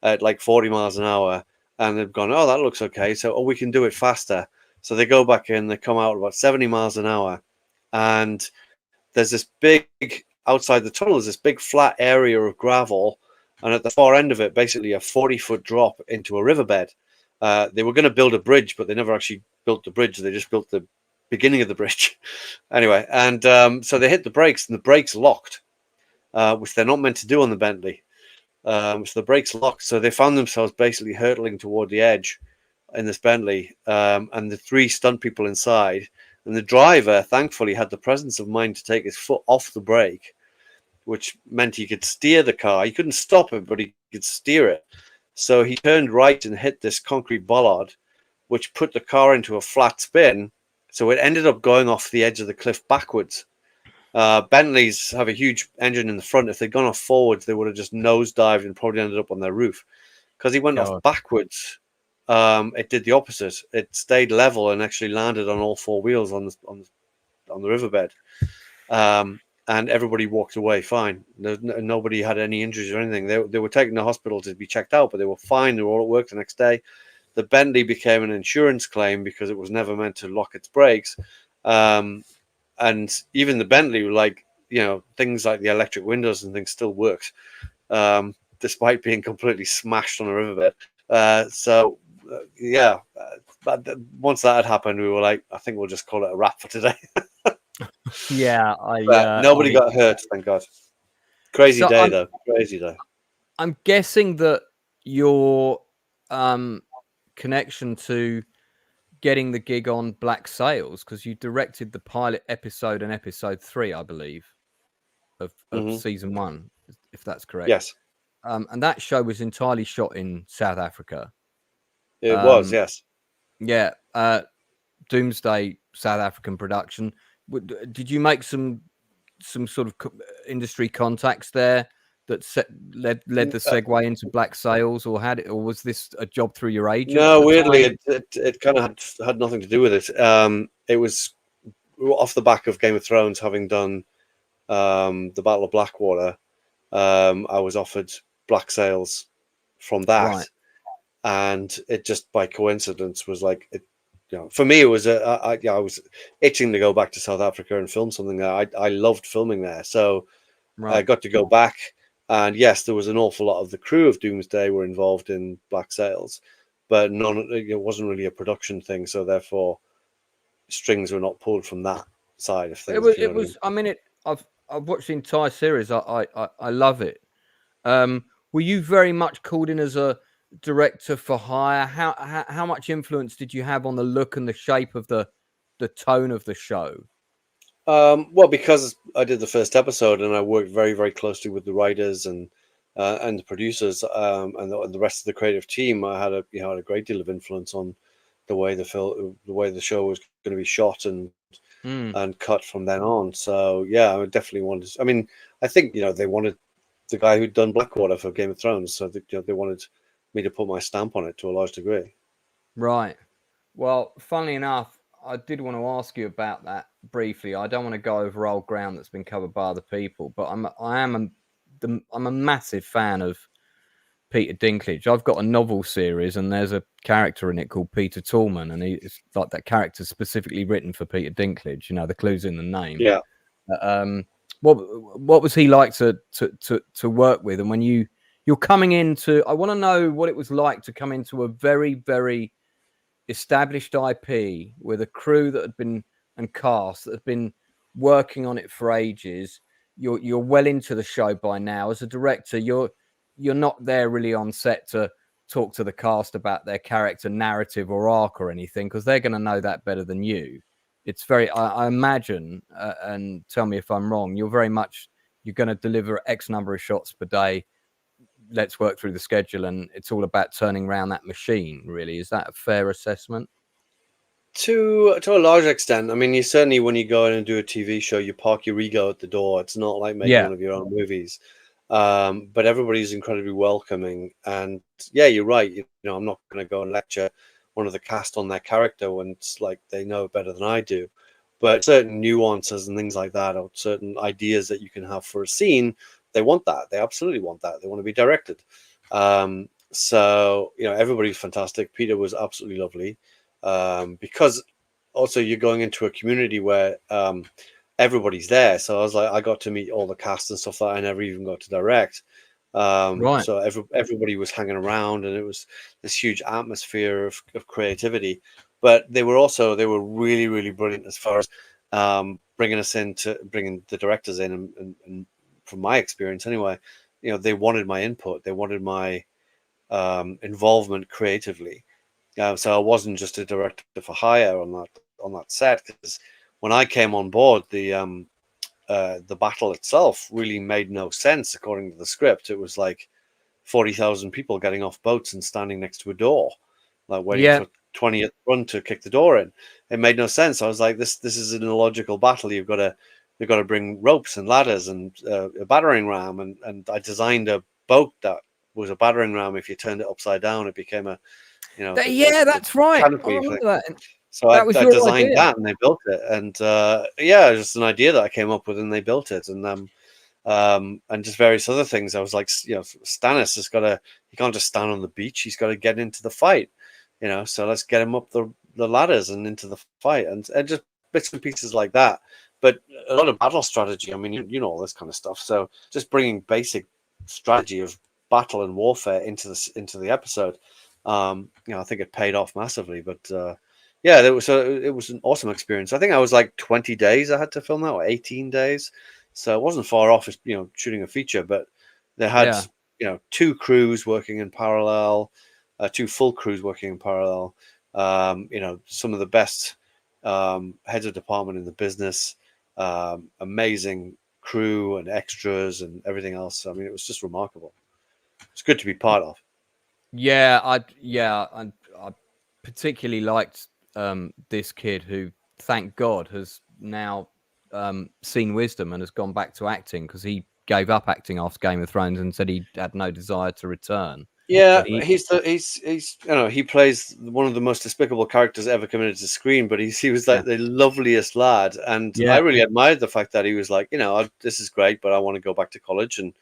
at like 40 miles an hour, and they've gone, oh, that looks okay, so we can do it faster. So they go back in, they come out about 70 miles an hour, and there's this big, outside the tunnel, there's this big flat area of gravel, and at the far end of it, basically a 40-foot drop into a riverbed. They were going to build a bridge, but they never actually built the bridge. They just built the beginning of the bridge. Anyway, and so they hit the brakes, and the brakes locked, which they're not meant to do on the Bentley. So the brakes locked, so they found themselves basically hurtling toward the edge in this Bentley, and the three stunt people inside, and the driver thankfully had the presence of mind to take his foot off the brake, which meant he could steer the car. He couldn't stop it, but he could steer it. So he turned right and hit this concrete bollard, which put the car into a flat spin. So it ended up going off the edge of the cliff backwards. Bentleys have a huge engine in the front. If they'd gone off forwards, they would have just nosedived and probably ended up on their roof. Because he went off backwards, it did the opposite. It stayed level and actually landed on all four wheels on the riverbed. And everybody walked away fine. Nobody had any injuries or anything. They were taken to hospital to be checked out, but they were fine. They were all at work the next day. The Bentley became an insurance claim because it was never meant to lock its brakes. And even the Bentley, like, things like the electric windows and things still worked, despite being completely smashed on a riverbed. But once that had happened, we were like, I think we'll just call it a wrap for today. Yeah, nobody got hurt, thank God. Crazy day. I'm guessing that your connection to getting the gig on Black Sails, because you directed the pilot episode and episode 3, I believe, of season 1, if that's correct. Yes. And that show was entirely shot in South Africa. It was, yes. Yeah. Doomsday, South African production. Did you make some sort of industry contacts there that led the segue into Black Sails, or was this a job through your agent? No, weirdly, it kind of had nothing to do with it. It was off the back of Game of Thrones, having done the Battle of Blackwater. I was offered Black Sails from that, right. And it just by coincidence was like it. For me, it was I was itching to go back to South Africa and film something there. I loved filming there, so right. I got to go back. And yes, there was an awful lot of the crew of Doomsday were involved in Black Sails, but it wasn't really a production thing. So therefore, strings were not pulled from that side of things. I've watched the entire series. I love it. Were you very much called in as a director for hire? How much influence did you have on the look and the shape of the tone of the show? Well, because I did the first episode and I worked very, very closely with the writers and the producers and the rest of the creative team, I had a great deal of influence on the way the show was going to be shot and cut from then on. So yeah, I definitely wanted. I mean, I think they wanted the guy who'd done Blackwater for Game of Thrones, so they wanted me to put my stamp on it to a large degree. Right. Well, funnily enough, I did want to ask you about that briefly. I don't want to go over old ground that's been covered by other people, but I'm a massive fan of Peter Dinklage. I've got a novel series, and there's a character in it called Peter Tallman, and it's like that character specifically written for Peter Dinklage. The clue's in the name. Yeah. What was he like to work with? And when you're coming into, I want to know what it was like to come into a very, very established IP with a crew that had been and cast that had been working on it for ages. You're well into the show by now. As a director, you're not there really on set to talk to the cast about their character narrative or arc or anything, because they're going to know that better than you. It's very, I imagine, and tell me if I'm wrong, you're going to deliver X number of shots per day let's work through the schedule, and it's all about turning around that machine. Really, is that a fair assessment? To a large extent. I mean, you certainly, when you go in and do a TV show, you park your ego at the door. It's not like making Yeah. one of your own movies. But everybody's incredibly welcoming. And yeah, you're right. You know, I'm not going to go and lecture one of the cast on their character when it's like they know better than I do. But certain nuances and things like that, or certain ideas that you can have for a scene, they want that. They absolutely want that. They want to be directed. So, you know, everybody's fantastic. Peter was absolutely lovely. Because also you're going into a community where everybody's there. So I was like, I got to meet all the cast and stuff that I never even got to direct. Right. So everybody was hanging around, and it was this huge atmosphere of creativity. But they were really, really brilliant as far as bringing the directors in, and from my experience anyway, you know, they wanted my input, they wanted my involvement creatively. So I wasn't just a director for hire on that set, because when I came on board, the battle itself really made no sense according to the script. It was like 40,000 people getting off boats and standing next to a door, like waiting for 20th run to kick the door in. It made no sense. I was like, this is an illogical battle. You've got to bring ropes and ladders and a battering ram, and I designed a boat that was a battering ram. If you turned it upside down, it became a, you know, that's right. canopy I remember thing. that. So That I was your designed idea. that, and they built it. And yeah, it was just an idea that I came up with, and they built it. And just various other things. I was like, you know, Stannis he can't just stand on the beach. He's got to get into the fight, you know. So let's get him up the ladders and into the fight, and just bits and pieces like that. But a lot of battle strategy. I mean, you know all this kind of stuff. So just bringing basic strategy of battle and warfare into the episode. You know, I think it paid off massively. But yeah, it was an awesome experience. I think I was like 20 days I had to film that, or 18 days. So it wasn't far off, you know, shooting a feature. But they had, you know, 2 crews working in parallel, 2 full crews working in parallel. You know, some of the best heads of department in the business, amazing crew and extras and everything else. I mean, it was just remarkable. It's good to be part of. Yeah, I particularly liked this kid who, thank God, has now seen wisdom and has gone back to acting, because he gave up acting after Game of Thrones and said he had no desire to return. Yeah, he's you know, he plays one of the most despicable characters ever coming into the screen, but he was like the loveliest lad, and I really admired the fact that he was like, you know, this is great, but I want to go back to college and,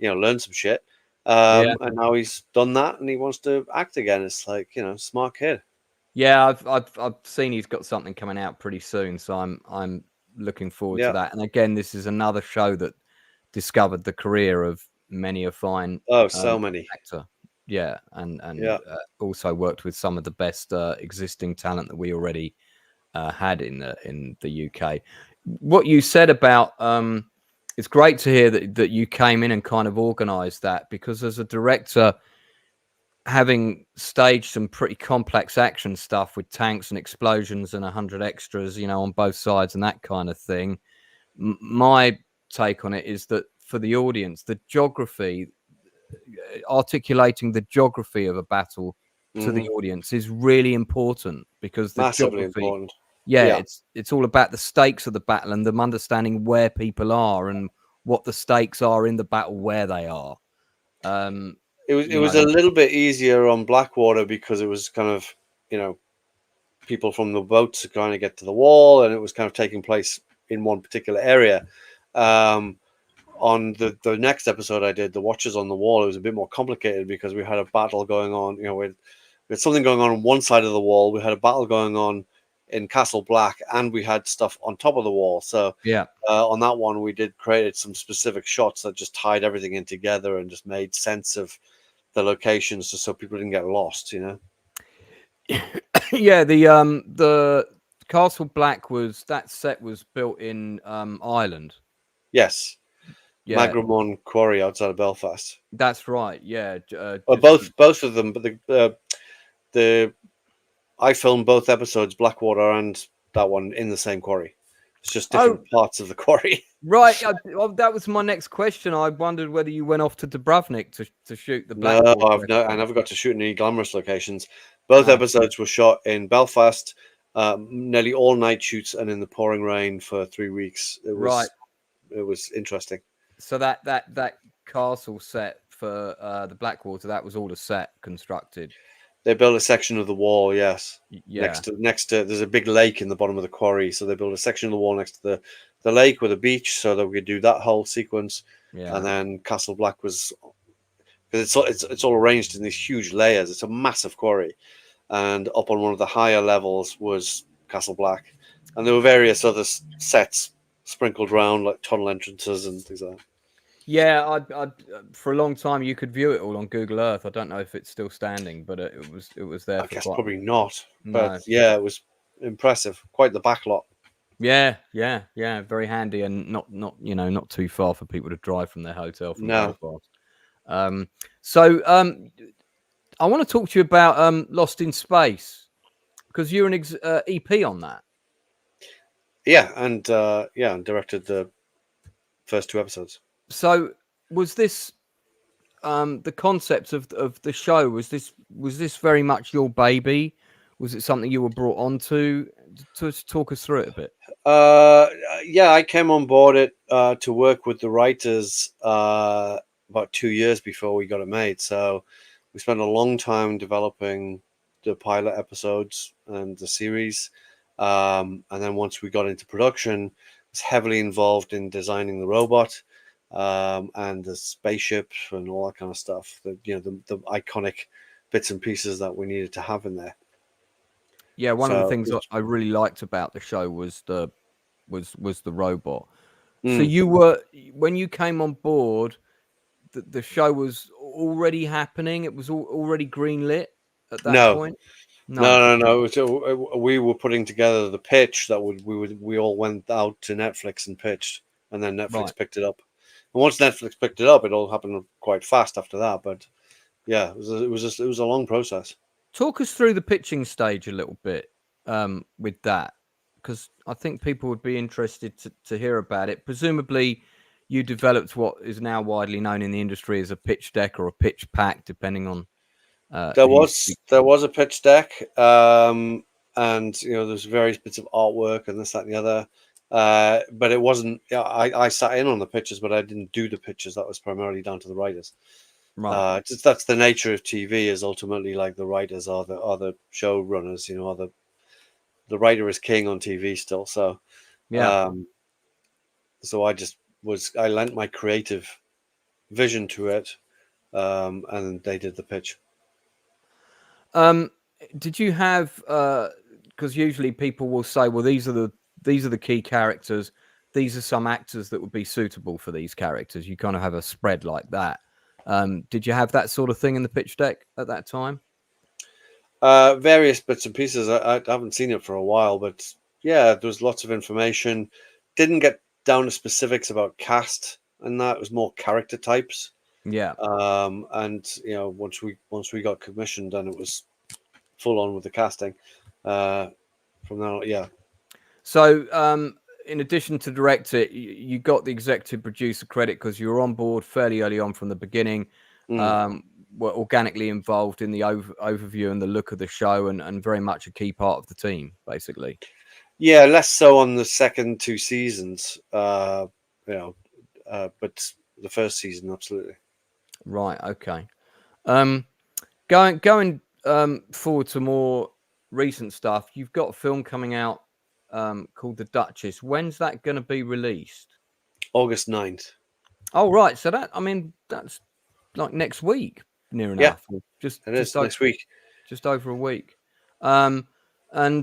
you know, learn some shit. And now he's done that, and he wants to act again. It's like, you know, smart kid. Yeah, I've seen he's got something coming out pretty soon, so I'm looking forward to that. And again, this is another show that discovered the career of many a fine so many actor. Yeah, and also worked with some of the best existing talent that we already had in the UK. What you said about it's great to hear that you came in and kind of organised that, because as a director, having staged some pretty complex action stuff with tanks and explosions and 100 extras, you know, on both sides and that kind of thing, my take on it is that for the audience, the geography, articulating the geography of a battle to the audience is really important, because the massively geography, important. it's all about the stakes of the battle and them understanding where people are and what the stakes are in the battle, where they are. It was a little bit easier on Blackwater, because it was kind of, you know, people from the boats trying to get to the wall, and it was kind of taking place in one particular area. On the next episode I did, The Watchers on the Wall, it was a bit more complicated, because we had a battle going on. You know, we had something going on one side of the wall. We had a battle going on in Castle Black, and we had stuff on top of the wall. So on that one, we created some specific shots that just tied everything in together and just made sense of the locations, just so people didn't get lost, you know. Yeah, the Castle Black that set was built in Ireland. Yes. Magramon Quarry outside of Belfast. That's right. Yeah. Both of them, but I filmed both episodes, Blackwater and that one, in the same quarry. It's just different parts of the quarry. Right. That was my next question. I wondered whether you went off to Dubrovnik to shoot the No, Blackwater. I never got to shoot any glamorous locations. Both episodes were shot in Belfast, nearly all night shoots and in the pouring rain for 3 weeks. It was interesting. So that castle set for the Blackwater, that was all a set constructed. They built a section of the wall, yes. Yeah. Next to there's a big lake in the bottom of the quarry, so they built a section of the wall next to the lake with a beach, so that we could do that whole sequence. Yeah. And then Castle Black was, because it's all arranged in these huge layers. It's a massive quarry, and up on one of the higher levels was Castle Black, and there were various other sets sprinkled around, like tunnel entrances and things like that. Yeah, I for a long time you could view it all on Google Earth. I don't know if it's still standing, but it was there. I guess probably not. No. But yeah, it was impressive. Quite the backlot. Yeah, very handy, and not too far for people to drive from their hotel from Belfast. So I want to talk to you about Lost in Space, because you're an EP on that. Yeah, and directed the first 2 episodes. So was this the concept of the show? Was this very much your baby? Was it something you were brought on to talk us through it a bit? Yeah, I came on board it to work with the writers about 2 years before we got it made. So we spent a long time developing the pilot episodes and the series. And then once we got into production, I was heavily involved in designing the robot and the spaceship and all that kind of stuff. The iconic bits and pieces that we needed to have in there. Yeah, one of the things I really liked about the show was the robot. So when you came on board, the show was already happening. It was already greenlit at that point. No. We were putting together the pitch that we all went out to Netflix and pitched, and then Netflix picked it up. And once Netflix picked it up, it all happened quite fast after that. But yeah, it was a long process. Talk us through the pitching stage a little bit with that, because I think people would be interested to hear about it. Presumably, you developed what is now widely known in the industry as a pitch deck or a pitch pack, depending on. There was a pitch deck, and there's various bits of artwork and this, that, and the other. But it wasn't. I sat in on the pitches, but I didn't do the pitches. That was primarily down to the writers. Right. That's the nature of TV. Is ultimately like the writers are the showrunners. The writer is king on TV still. So yeah. So I lent my creative vision to it, and they did the pitch. Did you have? Because usually people will say, well, these are the key characters. These are some actors that would be suitable for these characters. You kind of have a spread like that. Did you have that sort of thing in the pitch deck at that time? Various bits and pieces. I haven't seen it for a while, but yeah, there was lots of information. Didn't get down to specifics about cast, and that was more character types. Yeah. And once we got commissioned, then it was full on with the casting. From now on, yeah. So, in addition to direct it, you got the executive producer credit because you were on board fairly early on from the beginning. Were organically involved in the overview and the look of the show, and very much a key part of the team, basically. Yeah, less so on the second 2 seasons, but the first season, absolutely. Right. Okay. Going forward to more recent stuff, you've got a film coming out called The Duchess. When's that going to be released? August 9th. Oh, right. So that's like next week, near enough. Yeah, just next week. Just over a week. And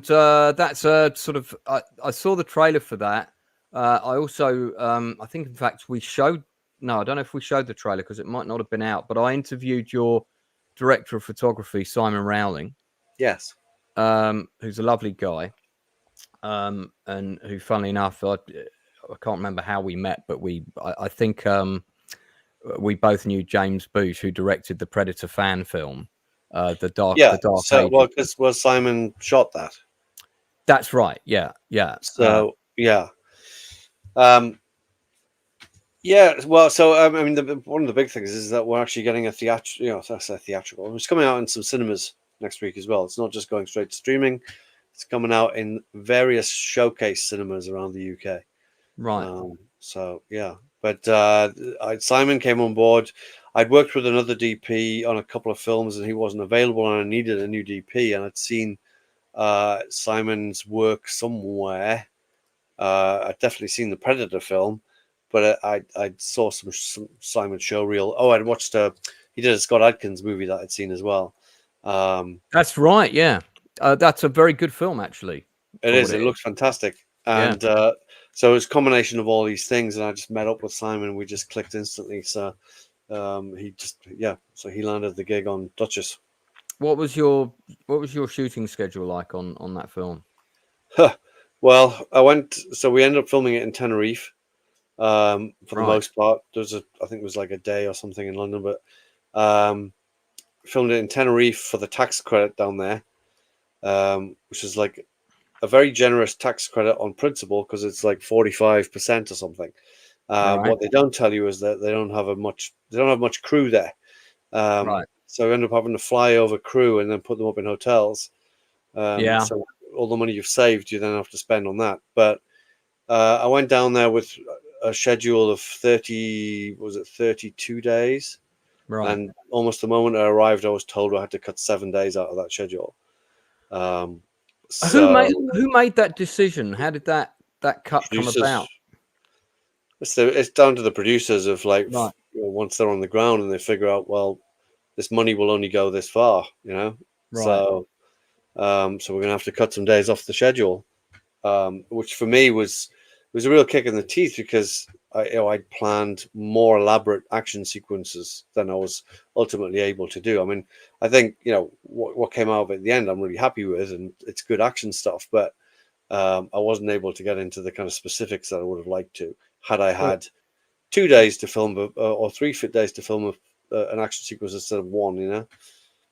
that's a sort of. I saw the trailer for that. I also, I think, in fact, we showed. No, I don't know if we showed the trailer because it might not have been out. But I interviewed your director of photography, Simon Rowling. Yes. Who's a lovely guy. And who, funnily enough, I can't remember how we met, but I think we both knew James Booth, who directed the Predator fan film, the Dark. Well, Simon shot that. That's right. Yeah. So yeah, Yeah, well, so I mean, one of the big things is that we're actually getting a theatrical. I say theatrical. It's coming out in some cinemas next week as well. It's not just going straight to streaming. It's coming out in various showcase cinemas around the UK. Right. So yeah, but Simon came on board. I'd worked with another DP on a couple of films, and he wasn't available, and I needed a new DP, and I'd seen Simon's work somewhere. I'd definitely seen the Predator film, but I saw some Simon showreel. Oh, I'd watched he did a Scott Adkins movie that I'd seen as well. That's right. Yeah, that's a very good film, actually. It is. It looks fantastic, and so it's a combination of all these things. And I just met up with Simon. We just clicked instantly. So he just So he landed the gig on Duchess. What was your shooting schedule like on that film? Well, we ended up filming it in Tenerife. For the most part, I think it was like a day or something in London, but filmed it in Tenerife for the tax credit down there, which is like a very generous tax credit on principle because it's like 45% or something. What they don't tell you is that they don't have much crew there. So we end up having to fly over crew and then put them up in hotels. So all the money you've saved, you then have to spend on that. But I went down there with a schedule of 32 days. Right. And almost the moment I arrived, I was told I had to cut 7 days out of that schedule. Who made that decision? How did that cut come about? It's down to the producers of once they're on the ground and they figure out, well, this money will only go this far, So we're going to have to cut some days off the schedule, which for me was a real kick in the teeth because I'd planned more elaborate action sequences than I was ultimately able to do. I mean, I think what came out of it at the end, I'm really happy with, and it's good action stuff. But I wasn't able to get into the kind of specifics that I would have liked to had I had 2 days to film or 3 days to film an action sequence instead of one.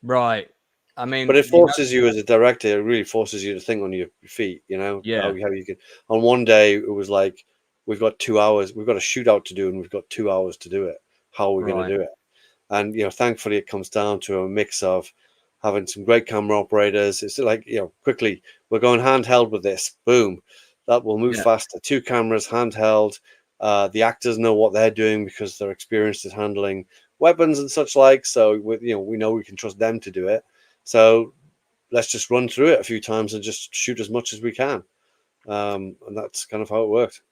Right. I mean, but it forces you as a director. It really forces you to think on your feet. Yeah. How you can. On one day, it was like, we've got 2 hours. We've got a shootout to do, and we've got 2 hours to do it. How are we going to do it? And thankfully, it comes down to a mix of having some great camera operators. It's like quickly we're going handheld with this. Boom, that will move faster. 2 cameras, handheld. The actors know what they're doing because they're experienced at handling weapons and such like. So we know we can trust them to do it. So let's just run through it a few times and just shoot as much as we can. And that's kind of how it worked.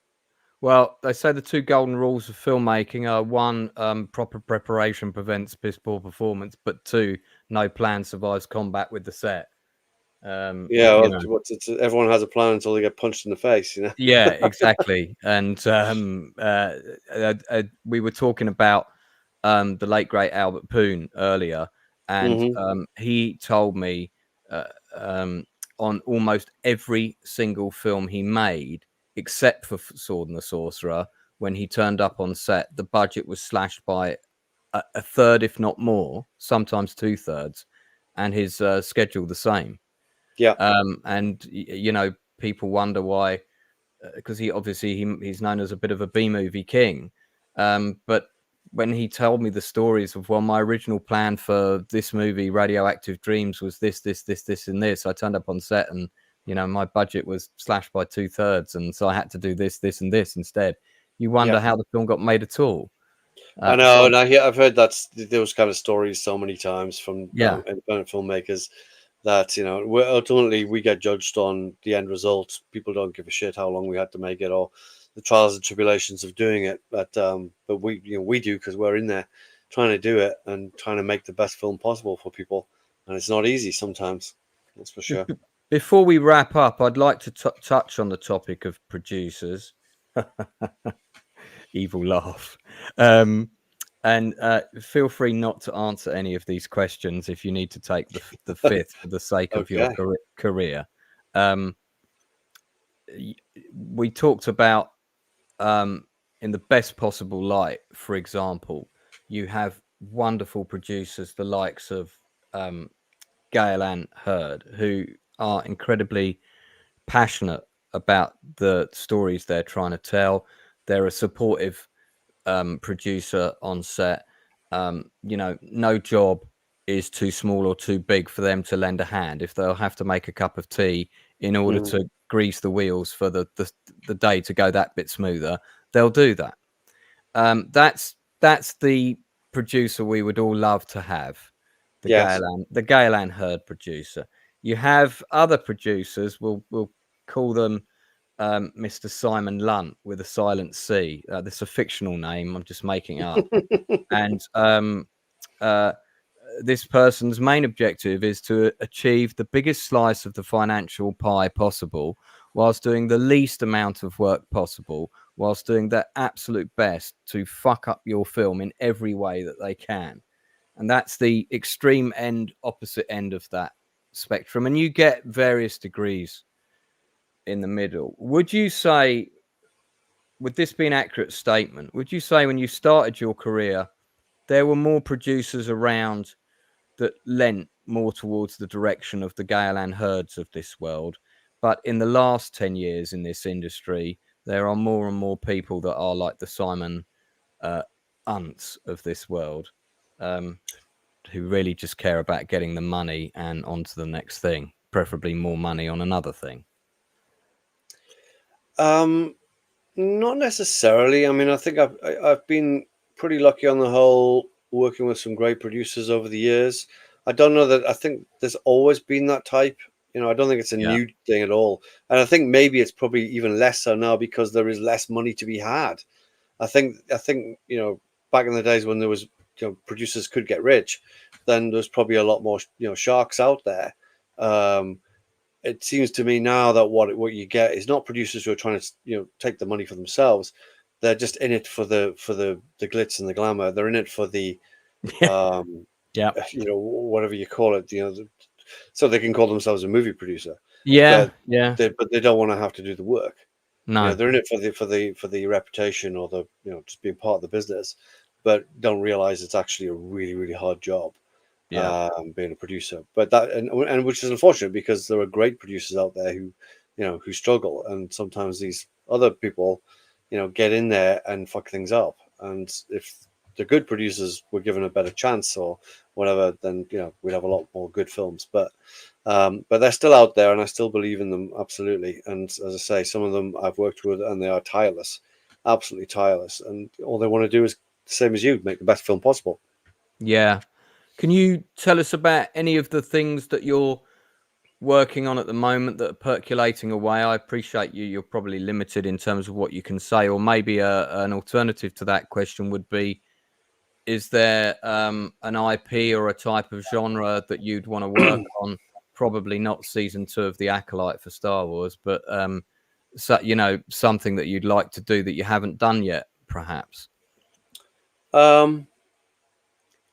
Well, they say the 2 golden rules of filmmaking are 1, proper preparation prevents piss poor performance, but 2, no plan survives combat with the set. Everyone has a plan until they get punched in the face, Yeah, exactly. And we were talking about the late great Albert Poon earlier, and he told me on almost every single film he made, except for Sword and the Sorcerer, when he turned up on set, the budget was slashed by a third, if not more, sometimes 2/3, and his schedule the same. Yeah. And people wonder why, because he's known as a bit of a B-movie king. But when he told me the stories of, well, my original plan for this movie, Radioactive Dreams, was this, and this, I turned up on set and my budget was slashed by 2/3, and so I had to do this, and this instead. You wonder how the film got made at all. I know, and I've heard those kind of stories so many times from independent filmmakers that ultimately we get judged on the end result. People don't give a shit how long we had to make it or the trials and tribulations of doing it, but we do, because we're in there trying to do it and trying to make the best film possible for people, and it's not easy sometimes, that's for sure. Before we wrap up, I'd like to touch on the topic of producers. Evil laugh. And feel free not to answer any of these questions if you need to take the fifth for the sake of your career. We talked about in the best possible light. For example, you have wonderful producers, the likes of Gale and Hurd, who are incredibly passionate about the stories they're trying to tell. They're a supportive producer on set. No job is too small or too big for them to lend a hand. If they'll have to make a cup of tea in order to grease the wheels for the day to go that bit smoother, they'll do that. That's the producer we would all love to have. The Gale Hurd producer. You have other producers. We'll call them Mr. Simon Lunt with a silent C. This is a fictional name. I'm just making up. And this person's main objective is to achieve the biggest slice of the financial pie possible, whilst doing the least amount of work possible, whilst doing their absolute best to fuck up your film in every way that they can. And that's the extreme end, opposite end of that spectrum. And you get various degrees in the middle. Would you say, would this be an accurate statement? Would you say when you started your career, there were more producers around that lent more towards the direction of the Gale and Hurds of this world, but in the last 10 years in this industry, there are more and more people that are like the Simon Unts of this world, who really just care about getting the money and onto the next thing, preferably more money on another thing? Not necessarily. I mean, I think I've been pretty lucky on the whole, working with some great producers over the years. I don't know that I think there's always been that type. I don't think it's a new thing at all. And I think maybe it's probably even less so now because there is less money to be had. I think back in the days when there was producers could get rich, then there's probably a lot more sharks out there. It seems to me now that what you get is not producers who are trying to take the money for themselves. They're just in it for the glitz and the glamour. They're in it for the whatever you call it, so they can call themselves a movie producer. But they don't want to have to do the work. No, they're in it for the reputation or the just being part of the business, but don't realize it's actually a really, really hard job. Being a producer, but that and which is unfortunate because there are great producers out there who struggle, and sometimes these other people get in there and fuck things up. And if the good producers were given a better chance or whatever, then we'd have a lot more good films. But they're still out there, and I still believe in them absolutely. And as I say, some of them I've worked with, and they are tireless, absolutely tireless, and all they want to do is the same as you, make the best film possible. Yeah. Can you tell us about any of the things that you're working on at the moment that are percolating away? I appreciate you're probably limited in terms of what you can say, or maybe an alternative to that question would be, is there an IP or a type of genre that you'd want to work on? Probably not season 2 of The Acolyte for Star Wars, but something that you'd like to do that you haven't done yet, perhaps.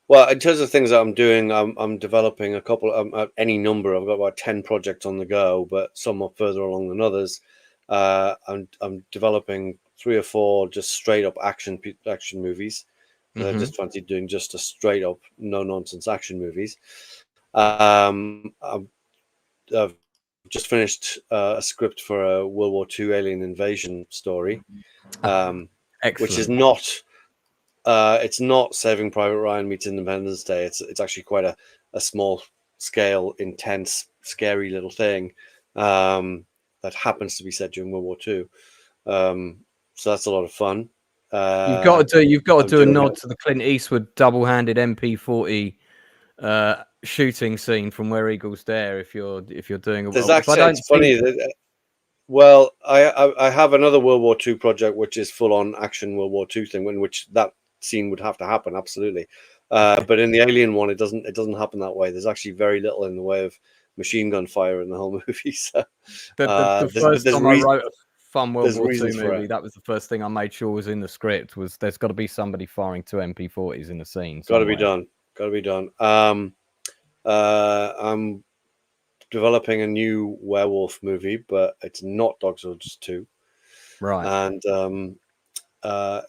Well, in terms of things that I'm doing, I'm developing a couple any number. I've got about 10 projects on the go, but some are further along than others. I'm developing 3 or 4 just straight up action movies. I just fancied doing just a straight up no nonsense action movies. I've just finished a script for a World War II alien invasion story, which is not. It's not Saving Private Ryan meets Independence Day. It's actually quite a small scale, intense, scary little thing that happens to be set during World War II. So that's a lot of fun. You've got to do a nod to the Clint Eastwood double-handed MP40 shooting scene from Where Eagles Dare. If you're doing it's funny. Well, I have another World War II project which is full on action World War II thing, in which that scene would have to happen absolutely. But in the Alien one, it doesn't happen that way. There's actually very little in the way of machine gun fire in the whole movie. So the first time I wrote a fun World War II movie, that was the first thing I made sure was in the script, was there's got to be somebody firing 2 MP40s in the scene. Got to be done. I'm developing a new werewolf movie, but it's not Dog Soldiers 2. Right. And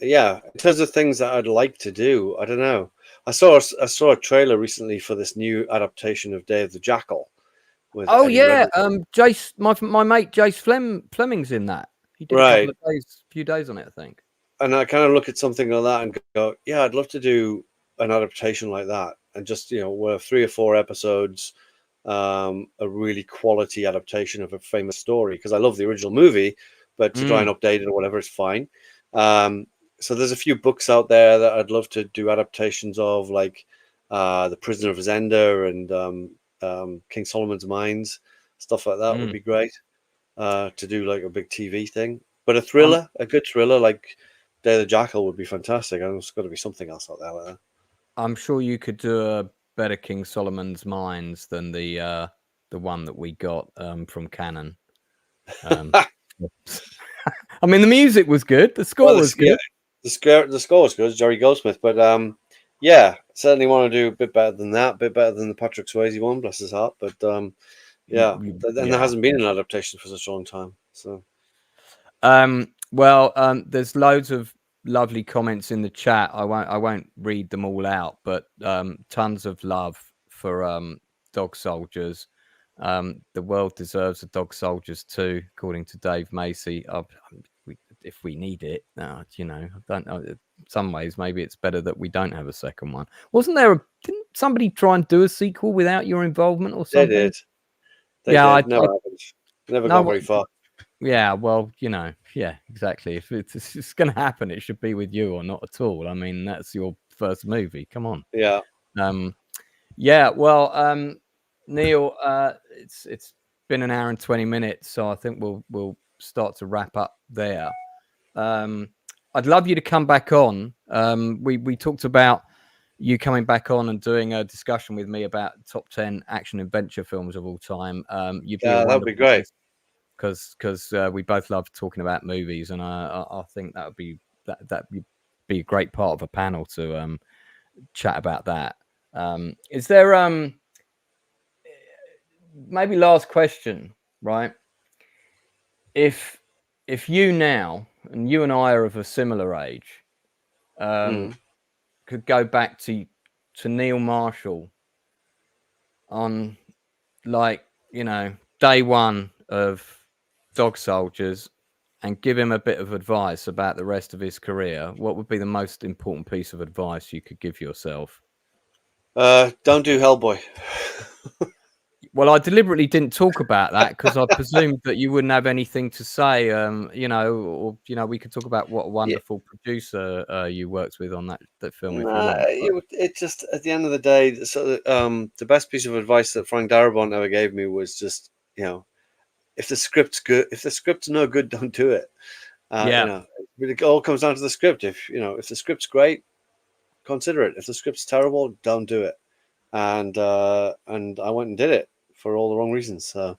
in terms of things that I'd like to do, I don't know. I saw a trailer recently for this new adaptation of Day of the Jackal. Jace, my mate Jace Fleming's in that. He did a few days on it, I think. and I kind of look at something like that and go, yeah, I'd love to do an adaptation like that, and just where 3 or 4 episodes, a really quality adaptation of a famous story, because I love the original movie, but to try and update it or whatever is fine. So there's a few books out there that I'd love to do adaptations of, like The Prisoner of Zenda and King Solomon's Mines, stuff like that would be great to do, like a big TV thing. But a good thriller like Day of the Jackal would be fantastic. And there's got to be something else out there like that. I'm sure you could do a better King Solomon's Mines than the one that we got from Canon. I mean, the music was good. The score was good. Yeah, the score was good, Jerry Goldsmith. But yeah, certainly want to do a bit better than that, a bit better than the Patrick Swayze one, bless his heart. But yeah, and there hasn't been an adaptation for such a long time. So, there's loads of lovely comments in the chat. I won't read them all out, but tons of love for Dog Soldiers. The world deserves a Dog Soldiers too, according to Dave Macy. If we need it, I don't know. In some ways, maybe it's better that we don't have a second one. Didn't somebody try and do a sequel without your involvement or something? They did. Never happened. Never got very far. Yeah, well, yeah, exactly. If it's going to happen, it should be with you or not at all. I mean, that's your first movie. Come on. Yeah. Yeah. Well, Neil, it's been an hour and 20 minutes, so I think we'll start to wrap up there. I'd love you to come back on. We talked about you coming back on and doing a discussion with me about top 10 action adventure films of all time. That'd be great. Because we both love talking about movies, and I think that would be a great part of a panel to chat about that. Is there maybe last question, right? If you now, and you and I are of a similar age, could go back to Neil Marshall on, like, day one of Dog Soldiers and give him a bit of advice about the rest of his career, what would be the most important piece of advice you could give yourself? Don't do Hellboy. Well, I deliberately didn't talk about that because I presumed that you wouldn't have anything to say, or we could talk about what a wonderful producer you worked with on that film. It just, at the end of the day, the best piece of advice that Frank Darabont ever gave me was just, if the script's good, if the script's no good, don't do it. It all comes down to the script. If the script's great, consider it. If the script's terrible, don't do it. And I went and did it for all the wrong reasons. So,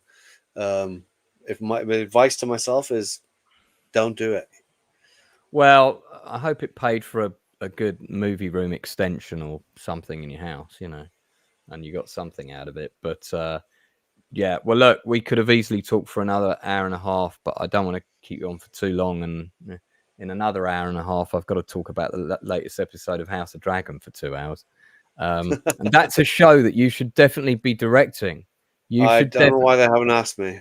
if my advice to myself is, don't do it. Well, I hope it paid for a good movie room extension or something in your house, and you got something out of it. But yeah, well, look, we could have easily talked for another hour and a half, but I don't want to keep you on for too long. And in another hour and a half, I've got to talk about the latest episode of House of Dragon for 2 hours. And that's a show that you should definitely be directing. I don't know why they haven't asked me.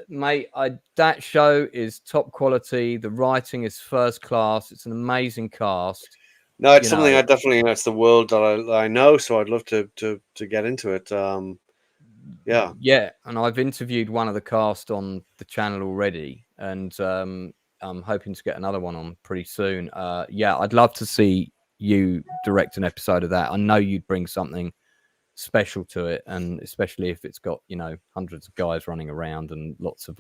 Mate, that show is top quality. The writing is first class. It's an amazing cast. No, it's something I definitely, it's the world that I know, so I'd love to get into it. Yeah, and I've interviewed one of the cast on the channel already, and I'm hoping to get another one on pretty soon. I'd love to see you direct an episode of that. I know you'd bring something special to it, and especially if it's got hundreds of guys running around and lots of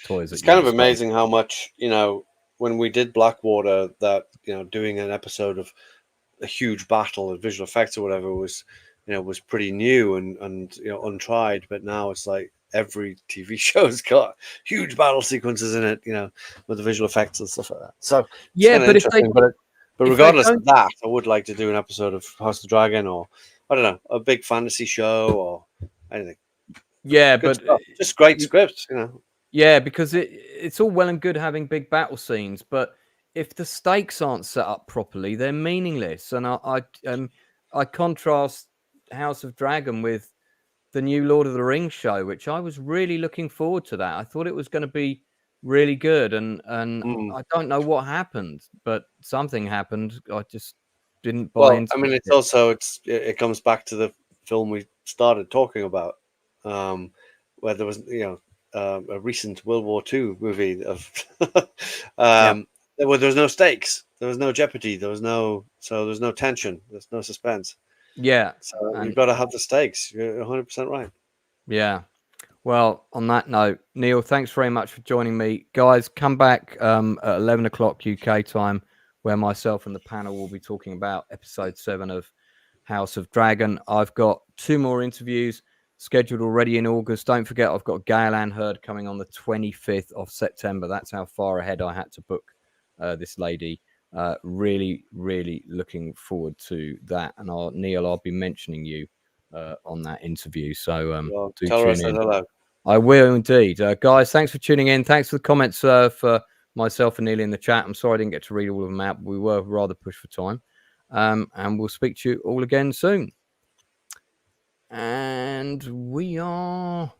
toys. It's kind of amazing how much when we did Blackwater, that doing an episode of a huge battle and visual effects or whatever was pretty new and untried, but now it's like every TV show's got huge battle sequences in it, with the visual effects and stuff like that. So yeah, but but regardless of that, I would like to do an episode of House of the Dragon, or I don't know, a big fantasy show or anything. Yeah, good stuff. Just great scripts, Yeah, because it's all well and good having big battle scenes, but if the stakes aren't set up properly, they're meaningless. And I contrast House of Dragon with the new Lord of the Rings show, which I was really looking forward to. That I thought it was going to be really good, and Mm. I don't know what happened, but something happened. I just didn't buy Well, into I mean, it. it's also it comes back to the film we started talking about, where there was a recent World War II movie of Yeah, where there was no stakes, there was no jeopardy, there was no tension, there's no suspense. yeah, So you've and got to have the stakes. You're 100% right. yeah. Well, on that note, Neil, thanks very much for joining me. Guys, come back at 11 o'clock UK time, where myself and the panel will be talking about episode 7 of House of Dragon. I've got 2 more interviews scheduled already in August. Don't forget, I've got Gail Ann Hurd coming on the 25th of September. That's how far ahead I had to book this lady. Really, really looking forward to that. And Neil, I'll be mentioning you on that interview. So Well, do tell her I tune said in. hello. I will indeed. Guys, thanks for tuning in. Thanks for the comments for myself and Neil in the chat. I'm sorry I didn't get to read all of them out. We were rather pushed for time. And we'll speak to you all again soon. And we are